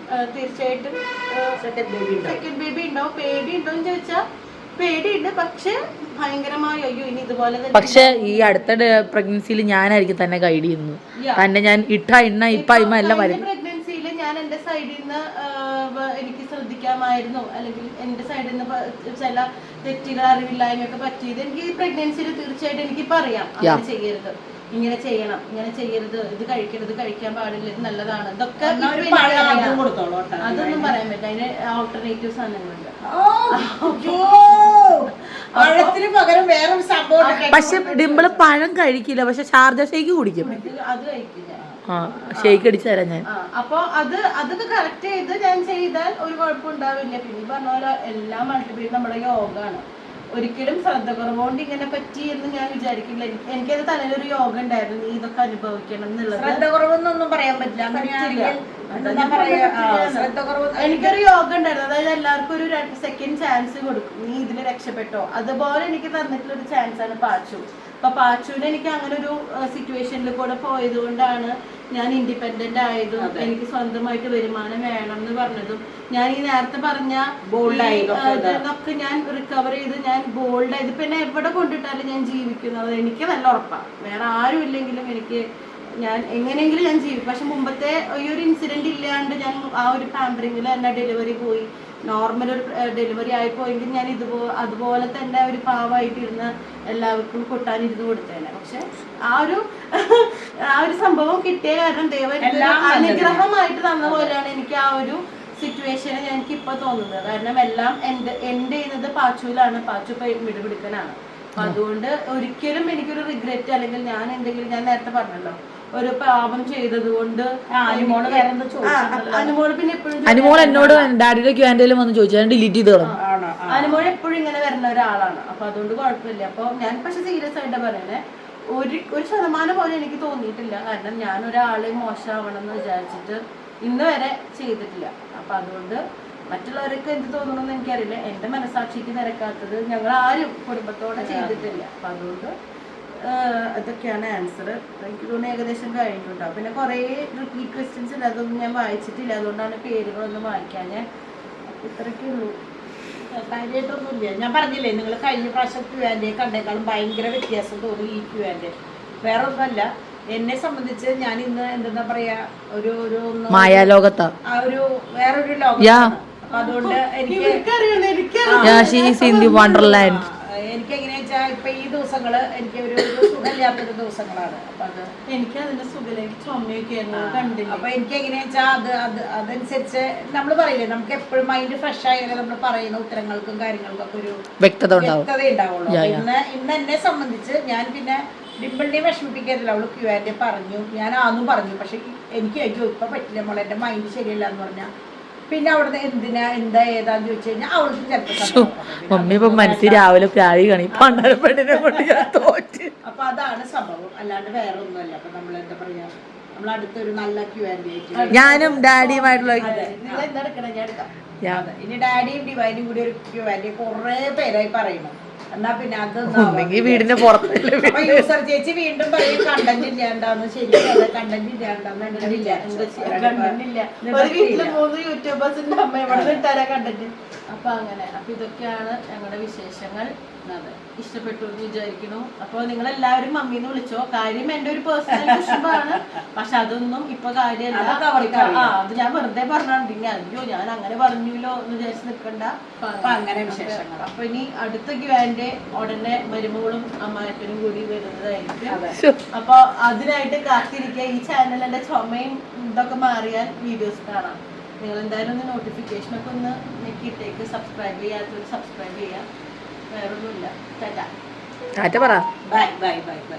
തീർച്ചയായിട്ടും സെക്കൻഡ് ബേബി ഉണ്ടാവും. പേടി ഉണ്ടോ എന്ന് ചോദിച്ചാൽ പേടിയുണ്ട്, പക്ഷെ ഭയങ്കരമായി അയ്യോ ഇനി ഇതുപോലെ തന്നെ. പക്ഷെ ഈ അടുത്ത പ്രഗ്നൻസിയിൽ ഞാനായിരിക്കും തന്നെ ഗൈഡ് ചെയ്യുന്നു. തന്നെ ഞാൻ ഇപ്പ എല്ലാം വരും. പ്രഗ്നൻസിയിൽ ഞാൻ എന്റെ സൈഡിൽ നിന്ന് എനിക്ക് ശ്രദ്ധിക്കാമായിരുന്നു, അല്ലെങ്കിൽ എന്റെ സൈഡിൽ നിന്ന് ചില തെറ്റുകൾ അറിവില്ലായ്മയൊക്കെ പറ്റിയത് എനിക്ക് ഈ പ്രഗ്നൻസിയിൽ തീർച്ചയായിട്ടും എനിക്ക് പറയാം. അങ്ങനെ ചെയ്യരുത്, ഇങ്ങനെ ചെയ്യണം, ഇങ്ങനെ ചെയ്യരുത്, ഇത് കഴിക്കരുത്, കഴിക്കാൻ പാടില്ല, ഇത് നല്ലതാണ്, ഇതൊക്കെ അതൊന്നും പറയാൻ പറ്റില്ല. അതിന് ഓൾട്ടർനേറ്റീവ് സാധനങ്ങളുണ്ട്. പക്ഷെ ഡിമ്പിള് പഴം കഴിക്കില്ല, പക്ഷെ ഷാർജ ഷേക്ക് കുടിക്കും. അത് കഴിക്കില്ല. ഷേക്ക് അടിച്ചു തരാം ഞാൻ. അപ്പൊ അതൊക്കെ കറക്റ്റ് ചെയ്ത് ഞാൻ ചെയ്താൽ ഒരു കുഴപ്പം ഉണ്ടാവില്ല. പിന്നെ പറഞ്ഞ പോലെ എല്ലാം മൾട്ടിപ്ലൈ നമ്മുടെ യോഗമാണ്. ഒരിക്കലും ശ്രദ്ധ കുറവുകൊണ്ട് ഇങ്ങനെ പറ്റി എന്ന് ഞാൻ വിചാരിക്കില്ല. എനിക്കത് തലയിലൊരു യോഗ ഉണ്ടായിരുന്നു, നീ ഇതൊക്കെ അനുഭവിക്കണം എന്നുള്ളത്. ശ്രദ്ധ കുറവെന്നൊന്നും പറയാൻ പറ്റില്ല. എനിക്കൊരു യോഗ ഉണ്ടായിരുന്നു, അതായത് എല്ലാവർക്കും ഒരു സെക്കൻഡ് ചാൻസ് കൊടുക്കും, നീ ഇതിൽ രക്ഷപ്പെട്ടോ. അതുപോലെ എനിക്ക് തന്നിട്ടുള്ള ഒരു ചാൻസ് ആണ് പാച്ചു. അപ്പൊ പാച്ചുവിന് എനിക്ക് അങ്ങനെ ഒരു സിറ്റുവേഷനിൽ കൂടെ പോയത് കൊണ്ടാണ് ഞാൻ ഇൻഡിപെൻഡന്റ് ആയതും എനിക്ക് സ്വന്തമായിട്ട് വരുമാനം വേണം എന്ന് പറഞ്ഞതും ഞാൻ ഈ നേരത്തെ പറഞ്ഞ ബോൾഡായതൊക്കെ ഞാൻ റിക്കവർ ചെയ്ത് ഞാൻ ബോൾഡായത്. പിന്നെ എവിടെ കൊണ്ടിട്ടാലും ഞാൻ ജീവിക്കുന്നത് എനിക്ക് നല്ല ഉറപ്പാണ്. വേറെ ആരും ഇല്ലെങ്കിലും എനിക്ക് ഞാൻ എങ്ങനെയെങ്കിലും ഞാൻ ജീവിക്കും. പക്ഷെ മുമ്പത്തെ ഈ ഒരു ഇൻസിഡന്റ് ഇല്ലാണ്ട് ഞാൻ ആ ഒരു പാമ്പറിങ്ങിൽ തന്നെ ഡെലിവറി പോയി, നോർമൽ ഒരു ഡെലിവറി ആയിപ്പോയെങ്കിൽ ഞാൻ അതുപോലെ തന്നെ ഒരു പാവമായിട്ടിരുന്ന് എല്ലാവർക്കും കൊട്ടാനിരുന്ന് കൊടുത്തേനെ. പക്ഷെ ആ ഒരു സംഭവം കിട്ടിയ കാരണം ദൈവം അനുഗ്രഹമായിട്ട് തന്ന പോലെയാണ് എനിക്ക് ആ ഒരു സിറ്റുവേഷന് എനിക്ക് ഇപ്പൊ തോന്നുന്നത്. കാരണം എല്ലാം എന്റെ ചെയ്യുന്നത് പാച്ചുവിലാണ്, പാച്ചു മിടുപിടുക്കനാണ്. അപ്പൊ അതുകൊണ്ട് ഒരിക്കലും എനിക്കൊരു റിഗ്രറ്റ് അല്ലെങ്കിൽ ഞാൻ എന്തെങ്കിലും, ഞാൻ നേരത്തെ പറഞ്ഞല്ലോ ഒരു പാപം ചെയ്തത് കൊണ്ട് അനുമോള് പിന്നെ എപ്പോഴും അനുമോൾ എന്നോട് ഡാഡിയുടെ ക്യാൻഡയിലും വന്ന് ചോദിച്ചു, ഞാൻ ഡിലീറ്റ് ചെയ്ത് കളഞ്ഞു. അനുമോള് എപ്പോഴും ഇങ്ങനെ വരുന്ന ഒരാളാണ്. അപ്പൊ അതുകൊണ്ട് കുഴപ്പമില്ല. അപ്പൊ ഞാൻ പക്ഷെ സീരിയസ് ആയിട്ട് പറയണേ, ഒരു ശതമാനം പോലും എനിക്ക് തോന്നിയിട്ടില്ല. കാരണം ഞാൻ ഒരാളെ മോശമാവണം എന്ന് വിചാരിച്ചിട്ട് ഇന്ന് വരെ ചെയ്തിട്ടില്ല. അപ്പൊ അതുകൊണ്ട് മറ്റുള്ളവർക്ക് എന്ത് തോന്നണമെന്ന് എനിക്കറിയില്ല. എന്റെ മനസാക്ഷിക്ക് നിരക്കാത്തത് ഞങ്ങൾ ആരും കുടുംബത്തോടെ ചെയ്തിട്ടില്ല. അപ്പൊ അതുകൊണ്ട് അതൊക്കെയാണ് ആൻസർ. എനിക്ക് തോന്നുന്നു ഏകദേശം കഴിഞ്ഞിട്ടുണ്ടാവും. പിന്നെ കുറെ റിപ്പീറ്റ് ക്വസ്റ്റ്യൻസ് ഉണ്ട്, അതൊന്നും ഞാൻ വായിച്ചിട്ടില്ല, അതുകൊണ്ടാണ് പേരുകളൊന്നും വായിക്കാൻ. ഞാൻ ഇത്രയൊക്കെ ഉള്ളൂ, കാര്യമായിട്ടൊന്നുമില്ല. ഞാൻ പറഞ്ഞില്ലേ, നിങ്ങൾ കഴിഞ്ഞ പ്രാവശ്യം ക്യൂആൻഡെ കണ്ടേക്കാളും ഭയങ്കര വ്യത്യാസം തോന്നി ഈ ക്യൂആൻഡെ. വേറെ ഒന്നുമല്ല, എന്നെ സംബന്ധിച്ച് ഞാൻ ഇന്ന് എന്താ പറയാ, ഒരു മായാലോകത്താ, ആ ഒരു വേറൊരു ലോകം. അപ്പൊ അതുകൊണ്ട് എനിക്ക് എങ്ങനെയാ വെച്ചാ ഇപ്പൊ ഈ ദിവസങ്ങള് എനിക്ക് ഒരു സുഖമില്ലാത്തൊരു ദിവസങ്ങളാണ്. അപ്പൊ അത് എനിക്ക് അതിന്റെ സുഖലേക്ക് ചുമയൊക്കെ കണ്ടില്ല. അപ്പൊ എനിക്ക് എങ്ങനെയാ വെച്ചാ അതനുസരിച്ച് നമ്മൾ പറയില്ലേ, നമുക്ക് എപ്പോഴും മൈൻഡ് ഫ്രഷ് ആയാലും നമ്മൾ പറയുന്ന ഉത്തരങ്ങൾക്കും കാര്യങ്ങൾക്കും ഒക്കെ ഒരു വ്യക്തത ഉണ്ടാവുള്ളൂ. ഇന്ന് എന്നെ സംബന്ധിച്ച് ഞാൻ പിന്നെ ഡിംപിളിനെ വിഷമിപ്പിക്കരുതല്ലോ. അവള് ക്യൂആൻഡെ പറഞ്ഞു, ഞാൻ ആന്നും പറഞ്ഞു. പക്ഷെ എനിക്ക് ഇപ്പൊ പറ്റില്ല മോളെ, എന്റെ മൈൻഡ് ശരിയല്ല എന്ന് പറഞ്ഞാൽ പിന്നെ അവിടുന്ന് എന്താ ഏതാന്ന് ചോദിച്ചു കഴിഞ്ഞാൽ അവൾക്ക് ചിലപ്പോൾ മമ്മി ഇപ്പൊ മനസ്സിൽ രാവിലെ പ്രാവി കാണി പെണ്ണിനെ കൊണ്ട് ഞാൻ തോറ്റ്. അപ്പൊ അതാണ് സംഭവം, അല്ലാണ്ട് വേറെ ഒന്നുമല്ല. അപ്പൊ നമ്മൾ എന്താ പറയാ, നമ്മൾ അടുത്തൊരു നല്ല ക്യൂആൻഡെ ആയിട്ട് ഞാനും ഡാഡിയുമായിട്ടുള്ള ഇനി ഡാഡിയും ഡിവൈനും കൂടി ഒരു ക്യൂആൻഡെ കുറെ പേരായി പറയുന്നു. എന്നാ പിന്നെ അതൊന്നും വീടിന്റെ പുറത്ത് യൂസർ ചേച്ചി വീണ്ടും പറയും കണ്ടന്റ് ഇല്ലാണ്ടാന്ന്. ശരിക്കും കണ്ടന്റ് ഇല്ലാണ്ടാന്ന്. യൂട്യൂബേഴ്സിന്റെ അമ്മ എവിടെ ഇട്ടാരാ കണ്ടന്റ്. അപ്പൊ അങ്ങനെ, അപ്പൊ ഇതൊക്കെയാണ് ഞങ്ങളുടെ വിശേഷങ്ങൾ. ഇഷ്ടപ്പെട്ടു എന്ന് വിചാരിക്കുന്നു. അപ്പൊ നിങ്ങൾ എല്ലാവരും മമ്മീന്ന് വിളിച്ചോ. കാര്യം എന്റെ ഒരു പേഴ്സണൽ വിഷയമാണ്, പക്ഷെ അതൊന്നും ഇപ്പൊ കാര്യമല്ല. അത് ഞാൻ വെറുതെ പറഞ്ഞിട്ടുണ്ടെങ്കിൽ അയ്യോ ഞാൻ അങ്ങനെ പറഞ്ഞല്ലോ എന്ന് വിചാരിച്ച് നിൽക്കണ്ട. അങ്ങനെ വിശേഷങ്ങൾ. അപ്പൊ ഇനി അടുത്ത ക്യൂആൻഡെ ഉടനെ മരുമകളും അമ്മായപ്പനും കൂടി വരുന്നതായിരിക്കും. അപ്പൊ അതിനായിട്ട് കാത്തിരിക്കുക. ഈ ചാനൽ എന്റെ ചുമയും ഇതൊക്കെ മാറിയാൽ വീഡിയോസ് കാണാം. നിങ്ങൾ എന്തായാലും ഒന്ന് നോട്ടിഫിക്കേഷനൊക്കെ ഒന്ന് ഞെക്കിയിട്ടേക്ക്. സബ്സ്ക്രൈബ് ചെയ്യാത്തവർ സബ്സ്ക്രൈബ് ചെയ്യാം. വേറൊന്നുമില്ല. ടാറ്റ പറ. Bye bye bye bye.